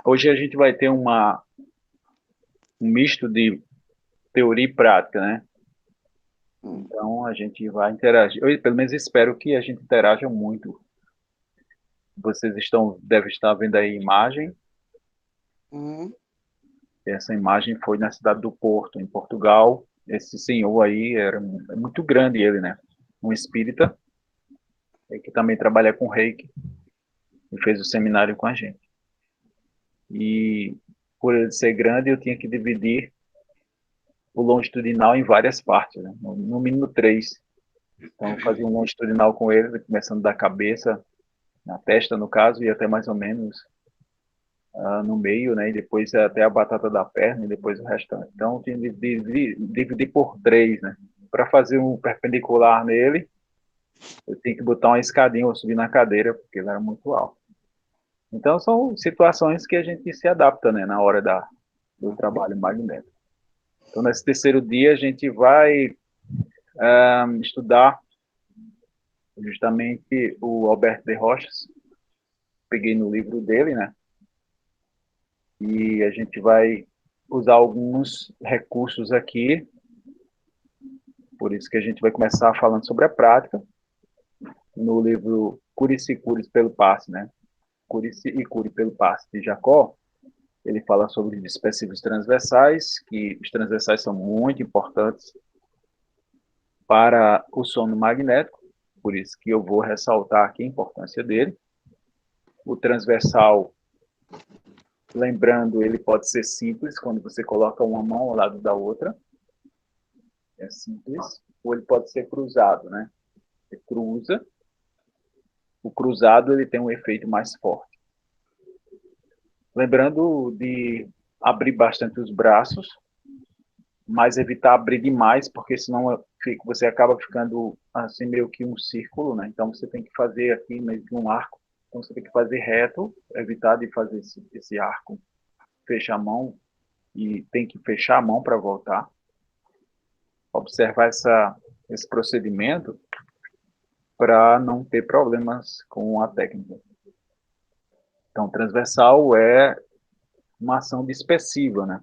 Hoje a gente vai ter um misto de teoria e prática, né? Hum, Então a gente vai interagir. Eu, pelo menos espero que a gente interaja muito. Devem estar vendo aí a imagem. hum, Essa imagem foi na cidade do Porto, em Portugal. Esse senhor aí é muito grande ele, né? Um espírita, que também trabalha com reiki e fez o seminário com a gente. E por ele ser grande, eu tinha que dividir o longitudinal em várias partes, né? No mínimo três. Então, eu fazia um longitudinal com ele, começando da cabeça, na testa, no caso, e até mais ou menos no meio, né? E depois até a batata da perna e depois o restante. Então, eu tinha que dividir por três, né? Para fazer um perpendicular nele, eu tinha que botar uma escadinha ou subir na cadeira, porque ele era muito alto. Então, são situações que a gente se adapta, né? Na hora do trabalho magnético. Então, nesse terceiro dia, a gente vai estudar justamente o Alberto de Rochas. Peguei no livro dele, né? E a gente vai usar alguns recursos aqui, por isso que a gente vai começar falando sobre a prática, no livro Cure-se e Cure pelo Passe, né? Cure-se e Cure pelo Passe, de Jacó. Ele fala sobre os dispersivos transversais, que os transversais são muito importantes para o sono magnético, por isso que eu vou ressaltar aqui a importância dele. O transversal, lembrando, ele pode ser simples, quando você coloca uma mão ao lado da outra, é simples, ou ele pode ser cruzado, né? Você cruza, o cruzado ele tem um efeito mais forte. Lembrando de abrir bastante os braços, mas evitar abrir demais, porque senão você acaba ficando assim meio que um círculo, né? Então você tem que fazer aqui meio que um arco. Então você tem que fazer reto, evitar de fazer esse arco, fecha a mão e tem que fechar a mão para voltar. Observar esse procedimento para não ter problemas com a técnica. Então, transversal é uma ação dispersiva, né?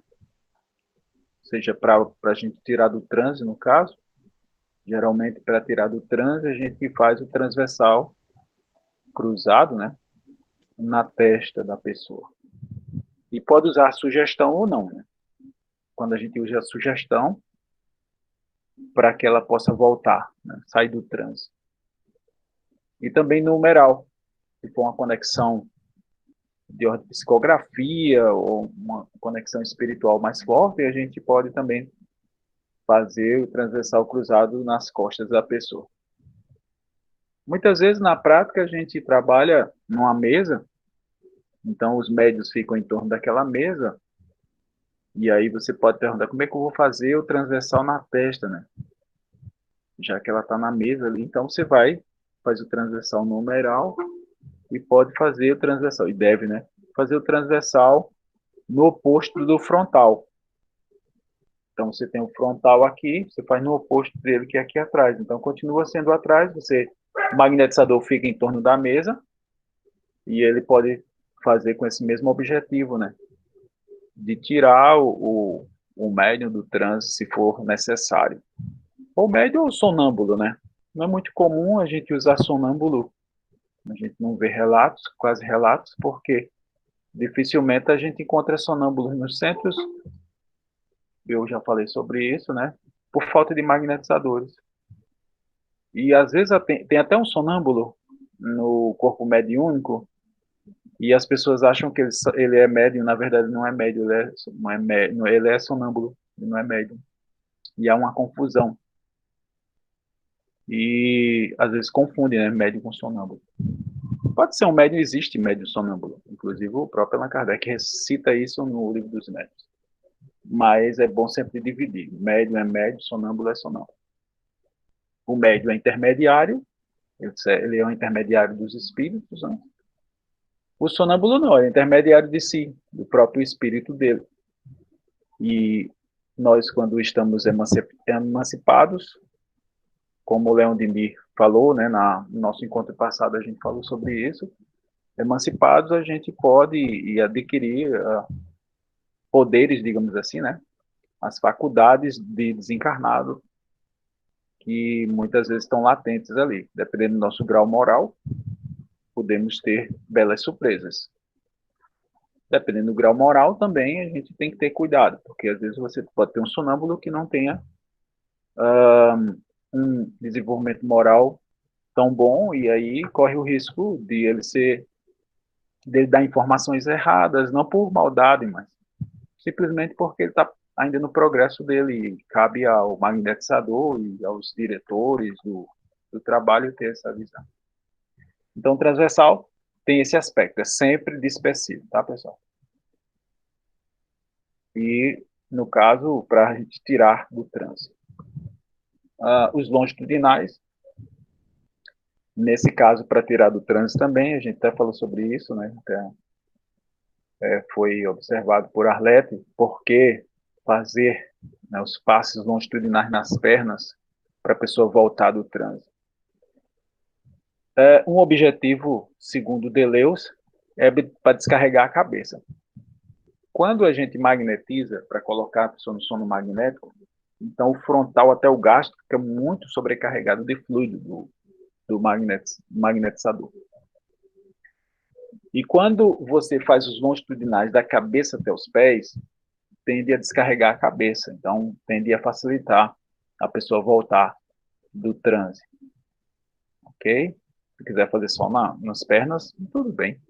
Seja para a gente tirar do transe, no caso, geralmente para tirar do transe a gente faz o transversal cruzado, né? Na testa da pessoa. E pode usar a sugestão ou não, né? Quando a gente usa a sugestão, para que ela possa voltar, né? Sair do transe. E também numeral, se for uma conexão de ordem de psicografia ou uma conexão espiritual mais forte, a gente pode também fazer o transversal cruzado nas costas da pessoa. Muitas vezes, na prática, a gente trabalha numa mesa, então os médios ficam em torno daquela mesa, e aí você pode perguntar como é que eu vou fazer o transversal na testa, né? Já que ela está na mesa ali, então você faz o transversal numeral e pode fazer o transversal, e deve, né? Fazer o transversal no oposto do frontal. Então você tem o frontal aqui, você faz no oposto dele, que é aqui atrás. Então continua sendo atrás, o magnetizador fica em torno da mesa e ele pode fazer com esse mesmo objetivo, né? De tirar o médium do transe se for necessário. Ou médium ou sonâmbulo, né? Não é muito comum a gente usar sonâmbulo. A gente não vê relatos, quase relatos, porque dificilmente a gente encontra sonâmbulos nos centros. Eu já falei sobre isso, né? Por falta de magnetizadores. E às vezes tem até um sonâmbulo no corpo mediúnico e as pessoas acham que ele é médium, na verdade não é médium, não é médium, ele é sonâmbulo, ele não é médium. E há uma confusão. E às vezes confunde, né, médium com sonâmbulo. Pode ser um médium, existe médium sonâmbulo. Inclusive o próprio Allan Kardec cita isso no livro dos médiuns. Mas é bom sempre dividir. Médium é médium, sonâmbulo é sonâmbulo. O médium é intermediário, ele é um intermediário dos espíritos, né? O sonâmbulo não, é intermediário de si, do próprio espírito dele. E nós, quando estamos emancipados, como o Leon Denis falou, né, no nosso encontro passado a gente falou sobre isso, emancipados, a gente pode adquirir poderes, digamos assim, né? As faculdades de desencarnado que muitas vezes estão latentes ali. Dependendo do nosso grau moral, podemos ter belas surpresas. Dependendo do grau moral também, a gente tem que ter cuidado, porque às vezes você pode ter um sonâmbulo que não tenha um desenvolvimento moral tão bom, e aí corre o risco de ele dar informações erradas, não por maldade, mas simplesmente porque ele está ainda no progresso dele. Cabe ao magnetizador e aos diretores do trabalho ter essa visão. Então, transversal tem esse aspecto, é sempre dispersivo, tá, pessoal? E, no caso, para a gente tirar do trânsito. Os longitudinais, nesse caso, para tirar do trânsito também, a gente até falou sobre isso, né? Foi observado por Arlete, porque fazer, né, os passos longitudinais nas pernas para a pessoa voltar do trânsito. Um objetivo, segundo Deleuze, é para descarregar a cabeça. Quando a gente magnetiza para colocar a pessoa no sono magnético, então o frontal até o gastro fica muito sobrecarregado de fluido do magnetizador. E quando você faz os longitudinais da cabeça até os pés, tende a descarregar a cabeça, então tende a facilitar a pessoa voltar do transe. Ok? Se quiser fazer só nas pernas, tudo bem.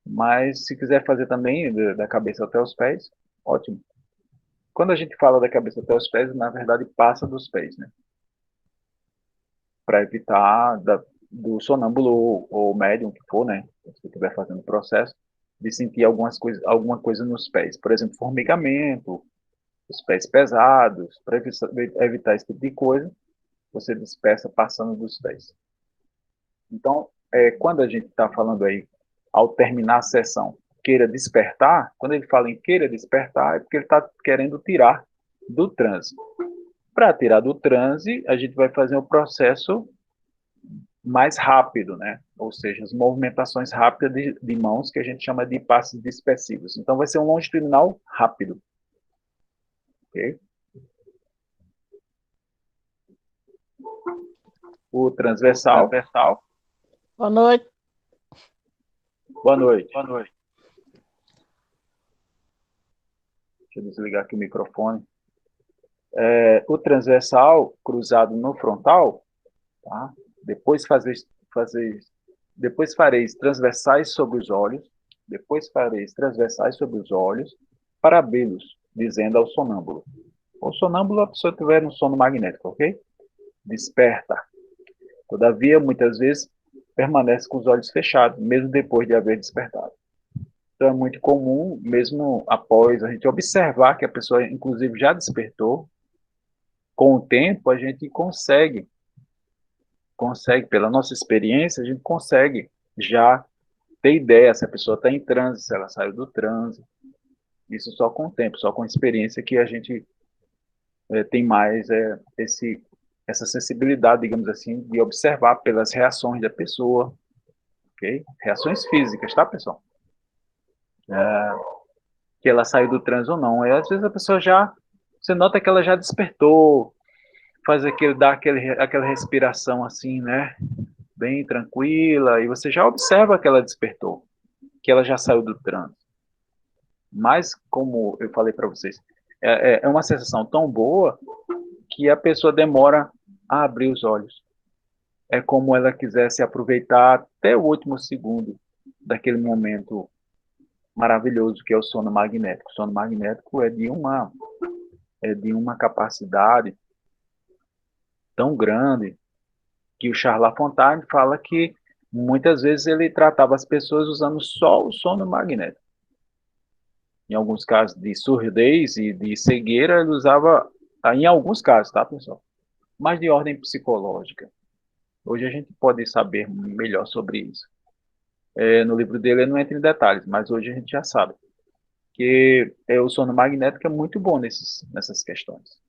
Mas se quiser fazer também da cabeça até os pés, ótimo. Quando a gente fala da cabeça até os pés, na verdade passa dos pés, né? Para evitar do sonâmbulo ou médium que for, né? Se estiver fazendo o processo, de sentir alguma coisa nos pés. Por exemplo, formigamento, os pés pesados. Para evitar esse tipo de coisa, você dispersa passando dos pés. Então, quando a gente está falando aí, ao terminar a sessão, queira despertar, quando ele fala em queira despertar, é porque ele está querendo tirar do transe. Para tirar do transe, a gente vai fazer um processo mais rápido, né? Ou seja, as movimentações rápidas de mãos, que a gente chama de passos dispersivos. Então, vai ser um longitudinal rápido. Ok? O transversal. Boa noite. Boa noite. Boa noite. Deixa eu desligar aqui o microfone. O transversal cruzado no frontal, tá? Depois depois fareis transversais sobre os olhos, depois fareis transversais sobre os olhos, para abri-los, dizendo ao sonâmbulo. O sonâmbulo, a pessoa estiver no sono magnético, ok? Desperta. Todavia, muitas vezes, permanece com os olhos fechados, mesmo depois de haver despertado. Então, é muito comum, mesmo após a gente observar que a pessoa, inclusive, já despertou, com o tempo, a gente consegue, pela nossa experiência, a gente consegue já ter ideia se a pessoa está em transe, se ela saiu do transe. Isso só com o tempo, só com a experiência que a gente tem mais essa sensibilidade, digamos assim, de observar pelas reações da pessoa, ok? Reações físicas, tá, pessoal? Que ela saiu do transe ou não. Às vezes a pessoa você nota que ela já despertou, dá aquela respiração assim, né? Bem tranquila, e você já observa que ela despertou, que ela já saiu do transe. Mas, como eu falei para vocês, é uma sensação tão boa que a pessoa demora a abrir os olhos. É como ela quisesse aproveitar até o último segundo daquele momento maravilhoso que é o sono magnético. O sono magnético é de uma capacidade tão grande que o Charles Lafontaine fala que muitas vezes ele tratava as pessoas usando só o sono magnético. Em alguns casos de surdez e de cegueira, ele usava, em alguns casos, tá, pessoal? Mas de ordem psicológica. Hoje a gente pode saber melhor sobre isso. No livro dele ele não entra em detalhes, mas hoje a gente já sabe que o sono magnético é muito bom nessas questões.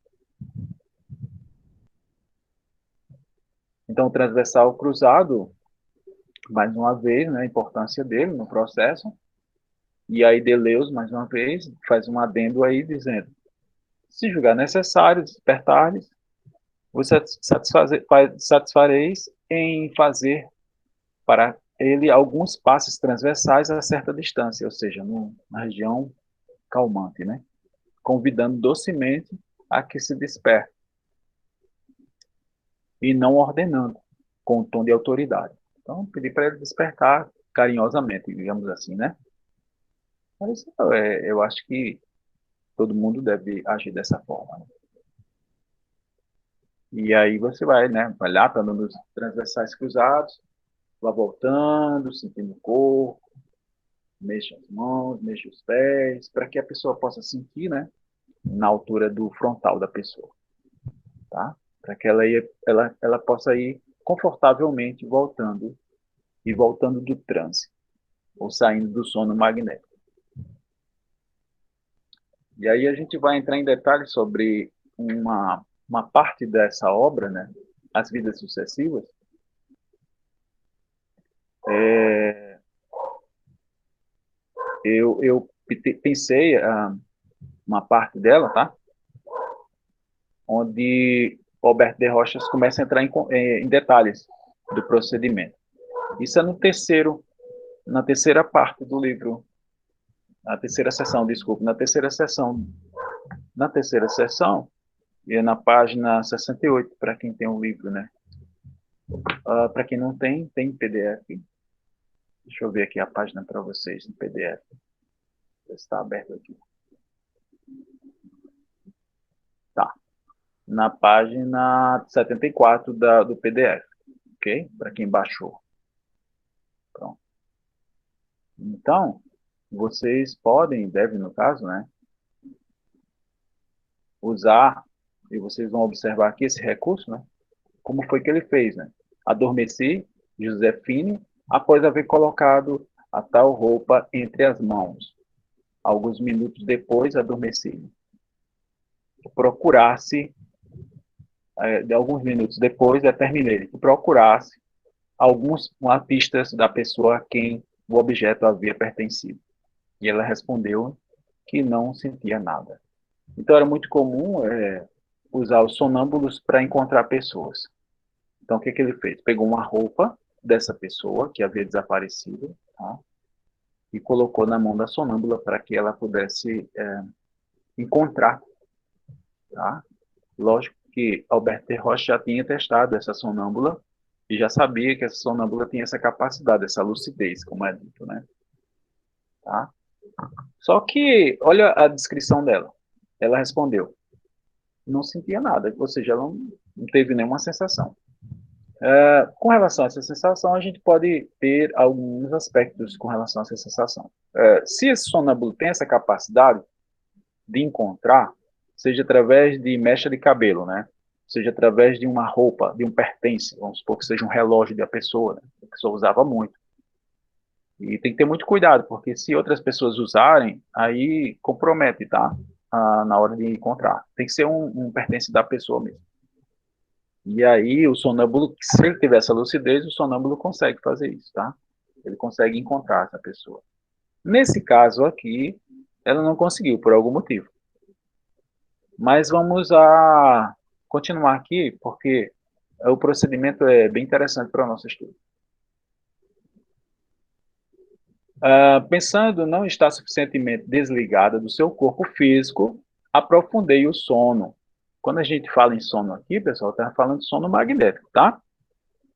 Então, o transversal cruzado mais uma vez, né, a importância dele no processo. E aí Deleuze, mais uma vez, faz um adendo aí dizendo: se julgar necessário despertar-lhes, vos satisfareis em fazer para ele alguns passos transversais a certa distância, ou seja, na região calmante, né? Convidando docemente a que se desperte e não ordenando, com um tom de autoridade. Então, pedir para ele despertar carinhosamente, digamos assim, né? Mas eu acho que todo mundo deve agir dessa forma, né? E aí você vai, né? Vai lá, tá nos transversais cruzados, vai voltando, sentindo o corpo, mexe as mãos, mexe os pés, para que a pessoa possa sentir, né? Na altura do frontal da pessoa, tá? Para que ela possa ir confortavelmente voltando do transe, ou saindo do sono magnético. E aí a gente vai entrar em detalhes sobre uma parte dessa obra, né? As Vidas Sucessivas. Eu pensei uma parte dela, tá? Onde Alberto de Rochas começa a entrar em detalhes do procedimento. Isso é na terceira parte do livro, na terceira sessão, desculpe, na terceira sessão, e é na página 68, para quem tem o livro, né? Para quem não tem, tem PDF. Deixa eu ver aqui a página para vocês no PDF. Está aberto aqui. Tá. Na página 74 do PDF, ok? Para quem baixou. Pronto. Então, vocês devem, no caso, né? Usar, e vocês vão observar aqui esse recurso, né? Como foi que ele fez, né? Adormeci Josefine após haver colocado a tal roupa entre as mãos. Alguns minutos depois, adormeci. Procurasse, de alguns minutos depois, determinei que procurasse algumas pistas da pessoa a quem o objeto havia pertencido. E ela respondeu que não sentia nada. Então, era muito comum usar os sonâmbulos para encontrar pessoas. Então, o que ele fez? Pegou uma roupa dessa pessoa que havia desaparecido, tá? E colocou na mão da sonâmbula para que ela pudesse encontrar, tá? Lógico que Alberto de Rocha já tinha testado essa sonâmbula e já sabia que essa sonâmbula tinha essa capacidade, essa lucidez, como é dito, né? Tá? Só que, olha a descrição dela. Ela respondeu, não sentia nada, ou seja, ela não teve nenhuma sensação. Com relação a essa sensação, a gente pode ter alguns aspectos com relação a essa sensação. Se esse sonâmbulo tem essa capacidade de encontrar, seja através de mecha de cabelo, né? Seja através de uma roupa, de um pertence, vamos supor que seja um relógio da pessoa, né? A pessoa usava muito. E tem que ter muito cuidado, porque se outras pessoas usarem, aí compromete, tá? Na hora de encontrar. Tem que ser um pertence da pessoa mesmo. E aí o sonâmbulo, se ele tiver essa lucidez, o sonâmbulo consegue fazer isso, tá? Ele consegue encontrar essa pessoa. Nesse caso aqui, ela não conseguiu, por algum motivo. Mas vamos continuar aqui, porque o procedimento é bem interessante para o nosso estudo. Pensando não estar suficientemente desligada do seu corpo físico, aprofundei o sono. Quando a gente fala em sono aqui, pessoal, está falando de sono magnético, tá?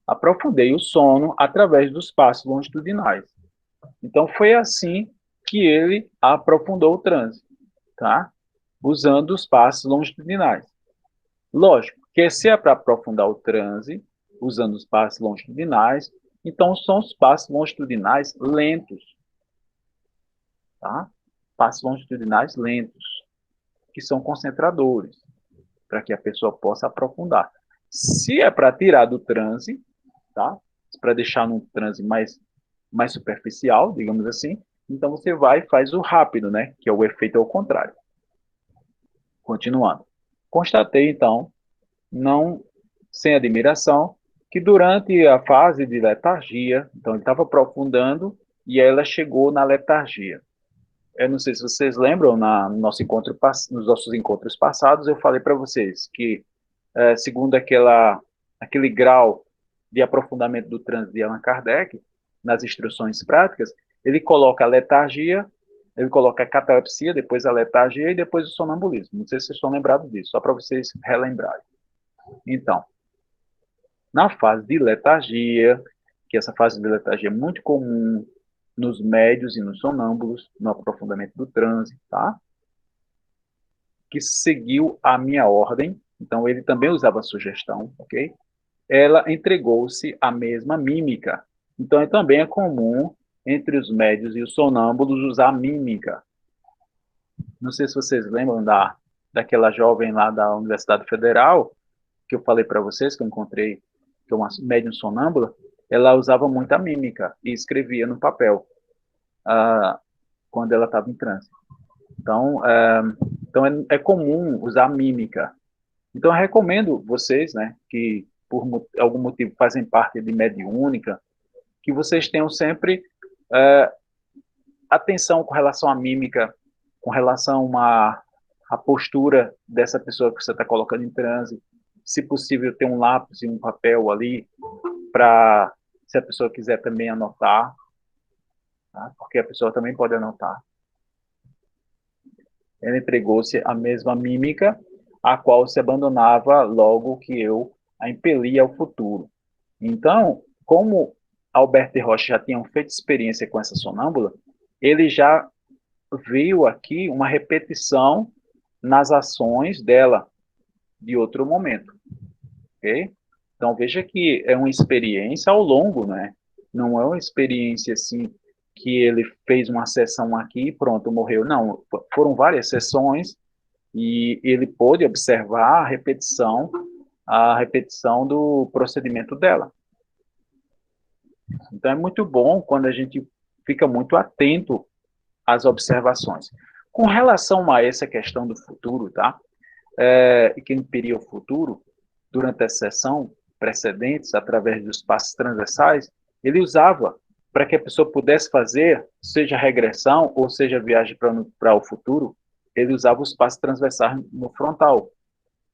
Aprofundei o sono através dos passos longitudinais. Então, foi assim que ele aprofundou o transe, tá? Usando os passos longitudinais. Lógico que se é para aprofundar o transe, usando os passos longitudinais, então são os passos longitudinais lentos, tá? Passos longitudinais lentos, que são concentradores, para que a pessoa possa aprofundar. Se é para tirar do transe, tá? Para deixar num transe mais superficial, digamos assim, então você vai e faz o rápido, né? Que é o efeito ao contrário. Continuando. Constatei, então, não sem admiração, que durante a fase de letargia, então ele estava aprofundando e aí ela chegou na letargia. Eu não sei se vocês lembram, no nosso encontro, nos nossos encontros passados, eu falei para vocês que, segundo aquele grau de aprofundamento do transe de Allan Kardec, nas instruções práticas, ele coloca a letargia, ele coloca a catalepsia, depois a letargia e depois o sonambulismo. Não sei se vocês estão lembrados disso, só para vocês relembrarem. Então, na fase de letargia, que essa fase de letargia é muito comum nos médios e nos sonâmbulos, no aprofundamento do transe, tá? Que seguiu a minha ordem, então ele também usava sugestão, ok? Ela entregou-se à mesma mímica. Então também é comum entre os médios e os sonâmbulos usar mímica. Não sei se vocês lembram daquela jovem lá da Universidade Federal, que eu falei para vocês, que eu encontrei, que é uma médium sonâmbula, ela usava muita mímica e escrevia no papel quando ela estava em transe. Então, é comum usar mímica. Então, eu recomendo vocês, né, que por algum motivo fazem parte de mediúnica, que vocês tenham sempre atenção com relação à mímica, com relação à postura dessa pessoa que você está colocando em transe. Se possível, ter um lápis e um papel ali, para, se a pessoa quiser também anotar, tá? Porque a pessoa também pode anotar. Ela entregou-se à mesma mímica, a qual se abandonava logo que eu a impelia ao futuro. Então, como Alberto e Rocha já tinham feito experiência com essa sonâmbula, ele já viu aqui uma repetição nas ações dela de outro momento. Ok? Então, veja que é uma experiência ao longo, né? Não é uma experiência assim que ele fez uma sessão aqui e pronto, morreu. Não, foram várias sessões e ele pôde observar a repetição do procedimento dela. Então é muito bom quando a gente fica muito atento às observações. Com relação a essa questão do futuro, tá? E que imperia o futuro, durante a sessão precedentes, através dos passos transversais, ele usava para que a pessoa pudesse fazer, seja regressão ou seja viagem para o futuro, ele usava os passos transversais no frontal,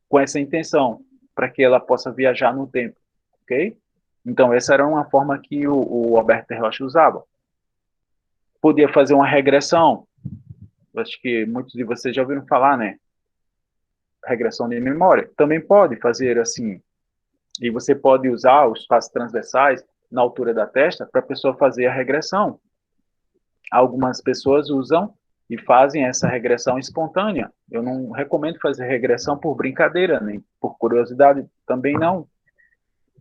com essa intenção, para que ela possa viajar no tempo, ok? Então, essa era uma forma que o Alberto Rocha usava. Podia fazer uma regressão, acho que muitos de vocês já ouviram falar, né? Regressão de memória. Também pode fazer assim, e você pode usar os passos transversais na altura da testa para a pessoa fazer a regressão. Algumas pessoas usam e fazem essa regressão espontânea. Eu não recomendo fazer regressão por brincadeira, nem por curiosidade, também não.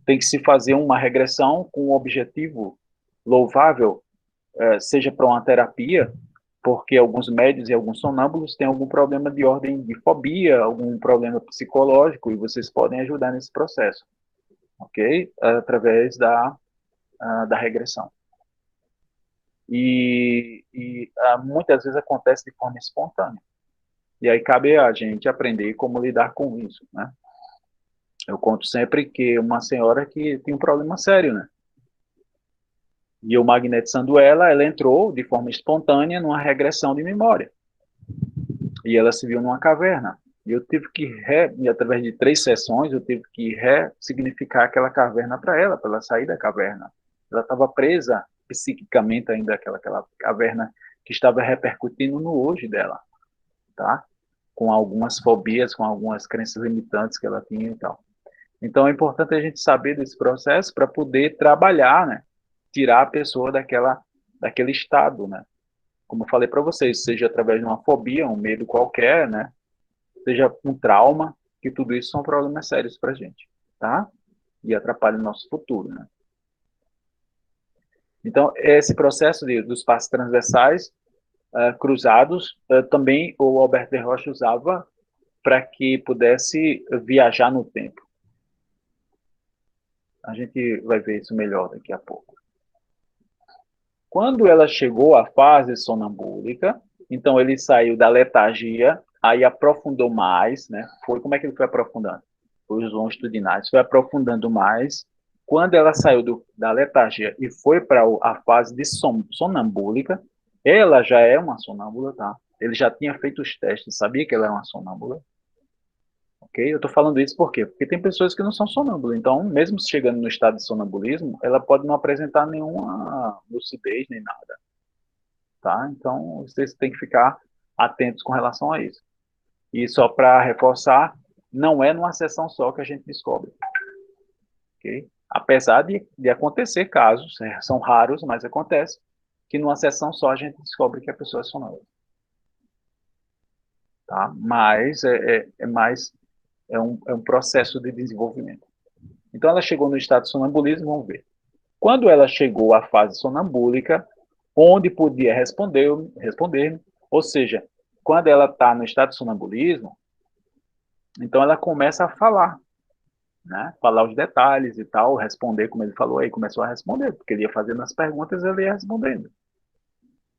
Tem que se fazer uma regressão com um objetivo louvável, seja para uma terapia, porque alguns médios e alguns sonâmbulos têm algum problema de ordem de fobia, algum problema psicológico, e vocês podem ajudar nesse processo, ok? Através da regressão. E muitas vezes acontece de forma espontânea. E aí cabe a gente aprender como lidar com isso, né? Eu conto sempre que uma senhora que tem um problema sério, né? E eu magnetizando ela entrou de forma espontânea numa regressão de memória. E ela se viu numa caverna. E eu tive que, através de 3 sessões, eu tive que ressignificar aquela caverna para ela sair da caverna. Ela estava presa psiquicamente ainda àquela caverna que estava repercutindo no hoje dela, tá? Com algumas fobias, com algumas crenças limitantes que ela tinha e tal. Então é importante a gente saber desse processo para poder trabalhar, né? Tirar a pessoa daquele estado, né? Como eu falei para vocês, seja através de uma fobia, um medo qualquer, né? Seja um trauma, que tudo isso são problemas sérios para a gente, tá? E atrapalham o nosso futuro, né? Então, esse processo dos passos transversais cruzados, também o Alberto de Rocha usava para que pudesse viajar no tempo. A gente vai ver isso melhor daqui a pouco. Quando ela chegou à fase sonambúlica, então ele saiu da letargia, aí aprofundou mais, né? Como é que ele foi aprofundando? Os longitudinais, foi aprofundando mais, Quando ela saiu da letargia e foi para a fase de sonambúlica, ela já é uma sonâmbula, tá? Ele já tinha feito os testes, sabia que ela é uma sonâmbula. Ok? Eu estou falando isso por quê? Porque tem pessoas que não são sonâmbulas. Então, mesmo chegando no estado de sonambulismo, ela pode não apresentar nenhuma lucidez nem nada. Tá? Então, vocês têm que ficar atentos com relação a isso. E só para reforçar, não é numa sessão só que a gente descobre. Okay? Apesar de acontecer casos, são raros, mas acontece, que numa sessão só a gente descobre que a pessoa é sonâmbula. Tá? Mas é um processo de desenvolvimento. Então ela chegou no estado de sonambulismo, vamos ver. Quando ela chegou à fase sonambúlica, onde podia responder, ou seja, quando ela está no estado de sonambulismo, então ela começa a falar, né? Falar os detalhes e tal, responder, como ele falou aí, começou a responder, porque ele ia fazendo as perguntas e ele ia respondendo.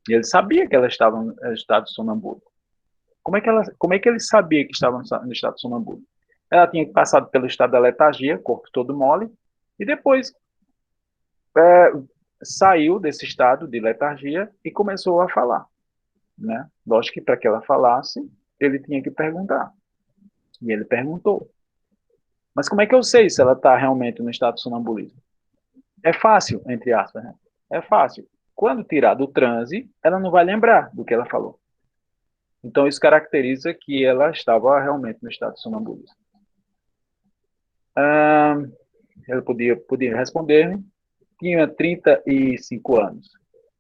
E ele sabia que ela estava no estado sonambúlico. Como é que ele sabia que estava no estado sonambúlico? Ela tinha passado pelo estado da letargia, corpo todo mole, e depois é, saiu desse estado de letargia e começou a falar, né? Lógico que para que ela falasse, ele tinha que perguntar. E ele perguntou. Mas como é que eu sei se ela está realmente no estado de sonambulismo? É fácil, entre aspas, né? É fácil. Quando tirar do transe, ela não vai lembrar do que ela falou. Então, isso caracteriza que ela estava realmente no estado de sonambulismo. Ela podia responder-me. Tinha 35 anos.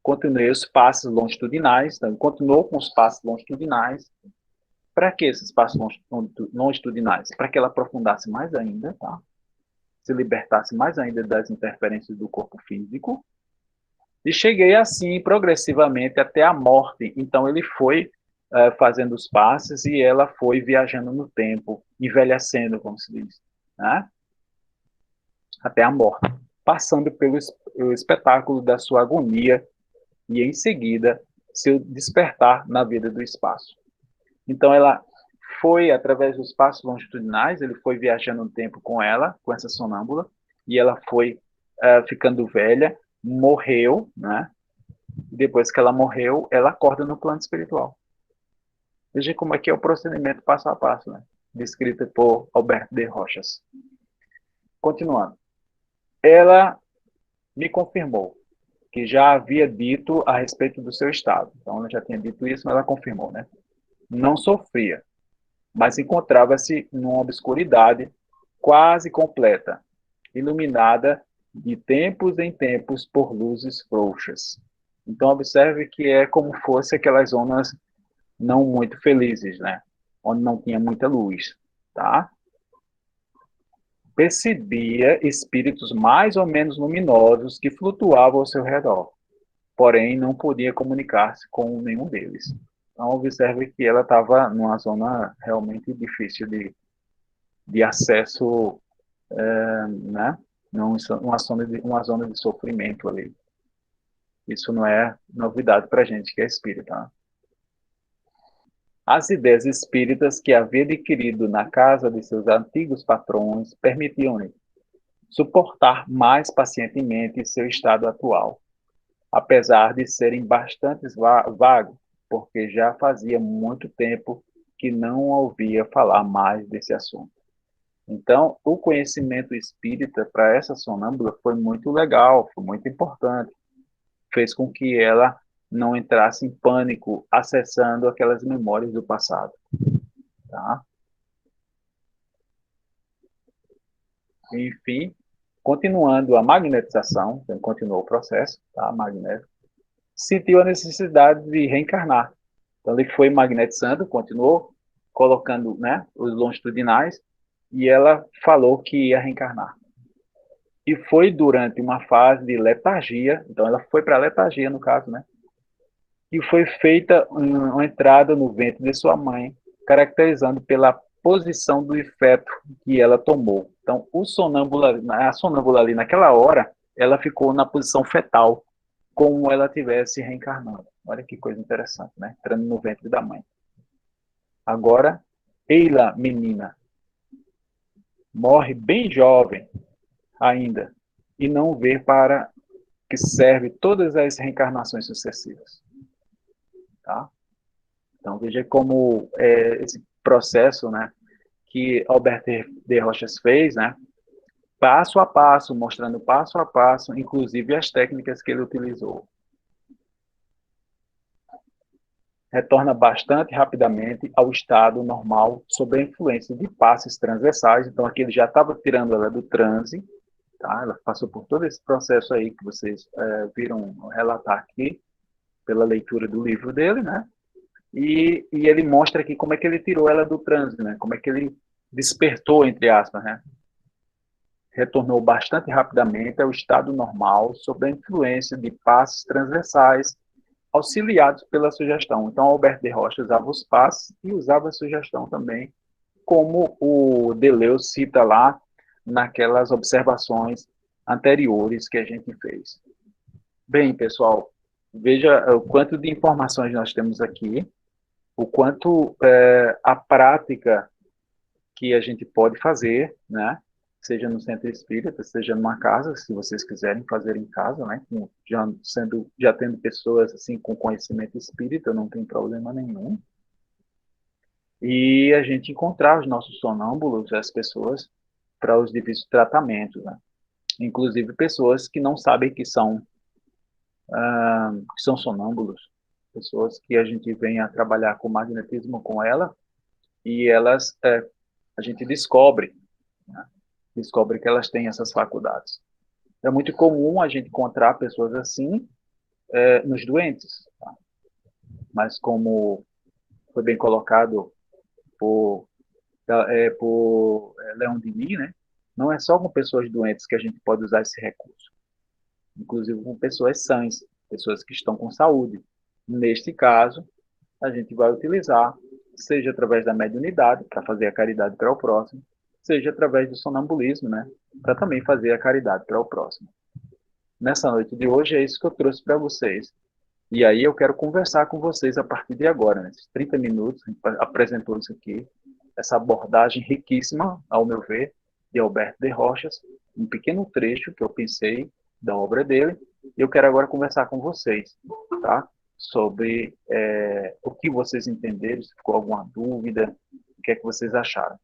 Continuei os passos longitudinais, então, continuou com os passos longitudinais. Para que esses passos longitudinais? Para que ela aprofundasse mais ainda, tá? Se libertasse mais ainda das interferências do corpo físico. E cheguei assim, progressivamente, até a morte. Então, ele foi fazendo os passos e ela foi viajando no tempo, envelhecendo, como se diz, né? Até a morte, passando pelo espetáculo da sua agonia e, em seguida, seu despertar na vida do espaço. Então, ela foi, através dos passos longitudinais, ele foi viajando no tempo com ela, com essa sonâmbula, e ela foi ficando velha, morreu, né? Depois que ela morreu, ela acorda no plano espiritual. Veja como é que é o procedimento passo a passo, né? Descrito por Alberto de Rochas. Continuando. Ela me confirmou que já havia dito a respeito do seu estado. Então, ela já tinha dito isso, mas ela confirmou, né? Não sofria, mas encontrava-se numa obscuridade quase completa, iluminada de tempos em tempos por luzes frouxas. Então, observe que é como fosse aquelas zonas não muito felizes, né? Onde não tinha muita luz, tá? Percebia espíritos mais ou menos luminosos que flutuavam ao seu redor, porém não podia comunicar-se com nenhum deles. Então, observe que ela estava numa zona realmente difícil de acesso, né? Uma zona de sofrimento ali. Isso não é novidade para a gente que é espírita. Tá? As ideias espíritas que havia adquirido na casa de seus antigos patrões permitiam-lhe suportar mais pacientemente seu estado atual, apesar de serem bastante vagos, porque já fazia muito tempo que não ouvia falar mais desse assunto. Então, o conhecimento espírita para essa sonâmbula foi muito legal, foi muito importante. Fez com que ela não entrasse em pânico acessando aquelas memórias do passado. Tá? Enfim, continuando a magnetização, então continuou o processo, tá? Magnético, sentiu a necessidade de reencarnar. Então, ele foi magnetizando, continuou colocando, né, os longitudinais, e ela falou que ia reencarnar. E foi durante uma fase de letargia, então ela foi para a letargia, no caso, né? E foi feita uma entrada no ventre de sua mãe, caracterizando pela posição do feto que ela tomou. Então, a sonâmbula ali naquela hora, ela ficou na posição fetal, como ela tivesse reencarnando. Olha que coisa interessante, né? Entrando no ventre da mãe. Agora, Eila, menina, morre bem jovem ainda, e não ver para que serve todas as reencarnações sucessivas. Tá? Então, veja como esse processo, né, que Albert de Rochas fez, né, passo a passo, mostrando passo a passo, inclusive as técnicas que ele utilizou. Retorna bastante rapidamente ao estado normal sob a influência de passes transversais. Então, aqui ele já estava tirando ela do transe, tá? Ela passou por todo esse processo aí que vocês viram relatar aqui, pela leitura do livro dele, né? E ele mostra aqui como é que ele tirou ela do transe, né? Como é que ele despertou, entre aspas, né? Retornou bastante rapidamente ao estado normal sob a influência de passes transversais auxiliados pela sugestão. Então, Albert de Rocha usava os passes e usava a sugestão também, como o Deleuze cita lá naquelas observações anteriores que a gente fez. Bem, pessoal, veja o quanto de informações nós temos aqui, o quanto a prática que a gente pode fazer, né? Seja no centro espírita, seja numa casa, se vocês quiserem fazer em casa, né? Já tendo pessoas assim com conhecimento espírita, não tem problema nenhum. E a gente encontrar os nossos sonâmbulos, as pessoas, para os devidos tratamentos, né? Inclusive pessoas que não sabem que são sonâmbulos, pessoas que a gente vem a trabalhar com magnetismo com ela, e elas, a gente descobre, né? Descobre que elas têm essas faculdades. É muito comum a gente encontrar pessoas assim nos doentes, tá? Mas como foi bem colocado por Leon Denis, né? Não é só com pessoas doentes que a gente pode usar esse recurso, inclusive com pessoas sãs, pessoas que estão com saúde. Neste caso, a gente vai utilizar, seja através da mediunidade, para fazer a caridade para o próximo, seja através do sonambulismo, né, para também fazer a caridade para o próximo. Nessa noite de hoje é isso que eu trouxe para vocês. E aí eu quero conversar com vocês a partir de agora, nesses 30 minutos, a gente apresentou isso aqui, essa abordagem riquíssima, ao meu ver, de Alberto de Rochas, um pequeno trecho que eu pensei da obra dele, e eu quero agora conversar com vocês, tá? Sobre o que vocês entenderam, se ficou alguma dúvida, o que é que vocês acharam.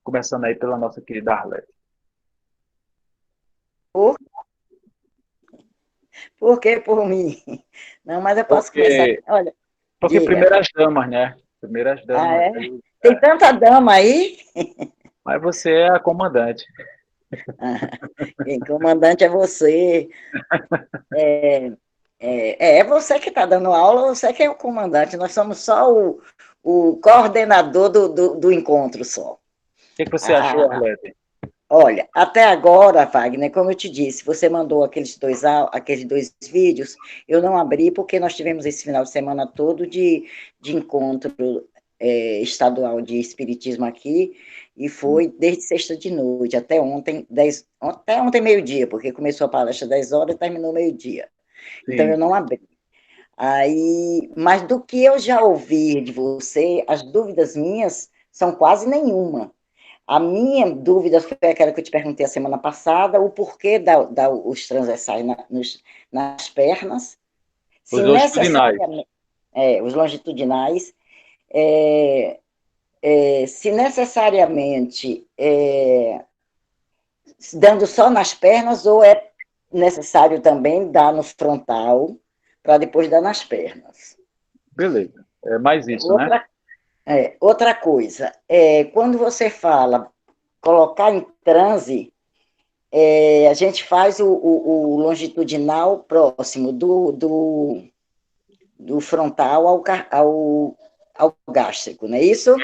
Começando aí pela nossa querida Arlete. Por que por mim? Não, mas eu posso começar. Olha, porque diga. primeiras damas, né? Primeiras damas. Ah, é? Tem tanta dama aí? Mas você é a comandante. Quem comandante é você. É você que está dando aula, você que é o comandante. Nós somos só o coordenador do encontro só. O que você achou, Arlete? Olha, até agora, Wagner, como eu te disse, você mandou aqueles dois vídeos, eu não abri porque nós tivemos esse final de semana todo de encontro estadual de espiritismo aqui, e foi desde sexta de noite até ontem, até ontem meio-dia, porque começou a palestra 10 horas e terminou meio-dia. Então eu não abri. Aí, mas do que eu já ouvi de você, as dúvidas minhas são quase nenhuma. A minha dúvida foi aquela que eu te perguntei a semana passada, o porquê os transversais nas pernas. Os longitudinais. Os longitudinais. Se necessariamente dando só nas pernas, ou é necessário também dar no frontal, para depois dar nas pernas. Beleza. É mais isso, né? Outra coisa, quando você fala colocar em transe, a gente faz o longitudinal próximo do frontal ao gástrico, não é isso?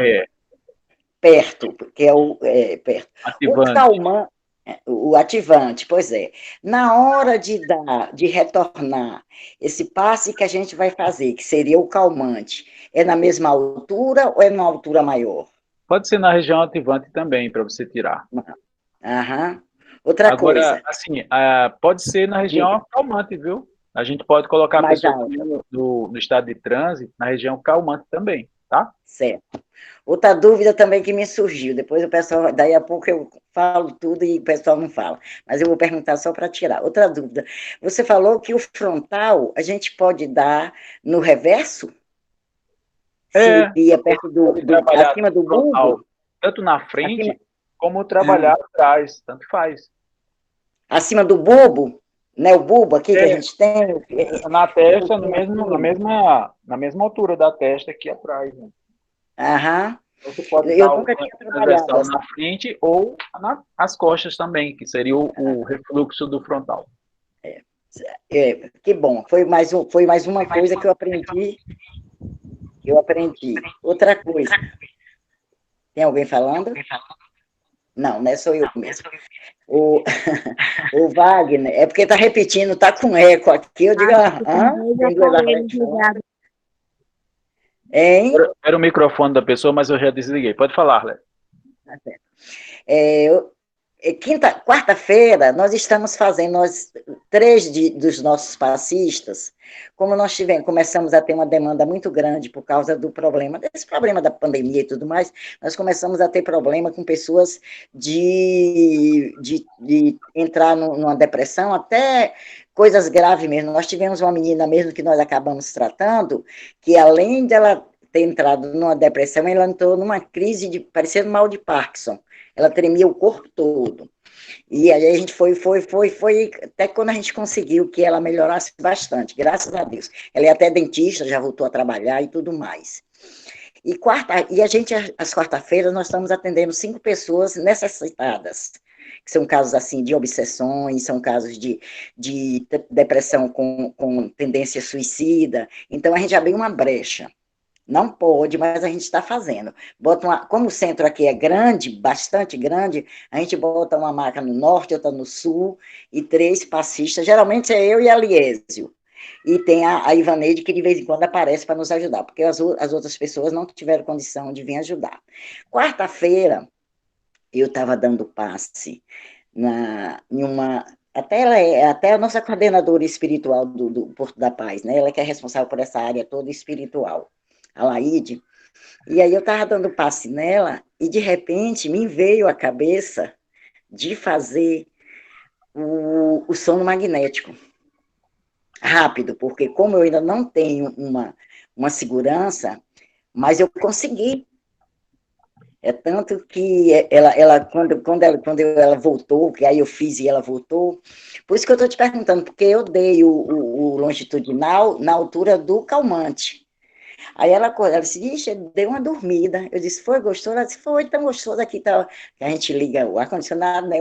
Perto, porque é perto. Ativante. O ativante, pois é. Na hora de retornar, esse passe que a gente vai fazer, que seria o calmante, é na mesma altura ou é numa altura maior? Pode ser na região ativante também, para você tirar. Outra coisa. Assim, pode ser na região calmante, viu? A gente pode colocar a pessoa no estado de transe na região calmante também. tá? Certo. Outra dúvida também que me surgiu, depois o pessoal, daí a pouco eu falo tudo e o pessoal não fala, mas eu vou perguntar só para tirar. Outra dúvida, você falou que o frontal a gente pode dar no reverso? Seria perto Pode trabalhar acima do frontal, bulbo? tanto na Acima, frente, como trabalhar atrás, tanto faz. acima do bulbo, né? O bulbo aqui que a É, gente tem, na um testa, pouquinho na mesma altura da testa aqui atrás, né? Aham. Então, você pode Eu dar nunca uma tinha trabalhado transversal assim. na frente ou nas costas também, que seria o refluxo do frontal. Que bom, foi mais uma coisa que eu aprendi. Outra coisa, tem alguém falando? Não, não é só eu mesmo. O, o Wagner, é porque está repetindo, está com eco aqui, eu digo, tem duas aparelhos de som. Hein? Era o microfone da pessoa, mas eu já desliguei. Pode falar, Léo. Tá certo. Quarta-feira, nós estamos fazendo, três dos nossos passistas, como nós começamos a ter uma demanda muito grande por causa desse problema da pandemia e tudo mais, nós começamos a ter problema com pessoas de entrar numa depressão, até coisas graves mesmo. Nós tivemos uma menina mesmo que nós acabamos tratando, que além dela ter entrado numa depressão, ela entrou numa crise parecendo mal de Parkinson. Ela tremia o corpo todo. E aí a gente foi, até quando a gente conseguiu que ela melhorasse bastante, graças a Deus. Ela é até dentista, já voltou a trabalhar e tudo mais. E a gente, às quarta-feiras, nós estamos atendendo 5 pessoas necessitadas, que são casos assim de obsessões, são casos de depressão com tendência suicida. Então a gente abriu uma brecha. Não pode, mas a gente está fazendo. Como o centro aqui é grande, bastante grande, a gente bota uma maca no norte, outra no sul, e 3 passistas. Geralmente é eu e a Liésio. E tem a Ivaneide, que de vez em quando aparece para nos ajudar, porque as outras pessoas não tiveram condição de vir ajudar. Quarta-feira, eu estava dando passe em uma. Até ela até a nossa coordenadora espiritual do Porto da Paz, né? Ela que é responsável por essa área toda espiritual, a Laide. E aí eu estava dando passe nela e, de repente, me veio à cabeça de fazer o sono magnético rápido, porque como eu ainda não tenho uma segurança, mas eu consegui. É tanto que quando ela voltou, que aí eu fiz e ela voltou, por isso que eu estou te perguntando, porque eu dei o longitudinal na altura do calmante. Aí ela acordou, ela disse, ixi, deu uma dormida. Eu disse, foi gostoso? Ela disse, foi tão gostoso aqui, tá, que a gente liga o ar-condicionado, né?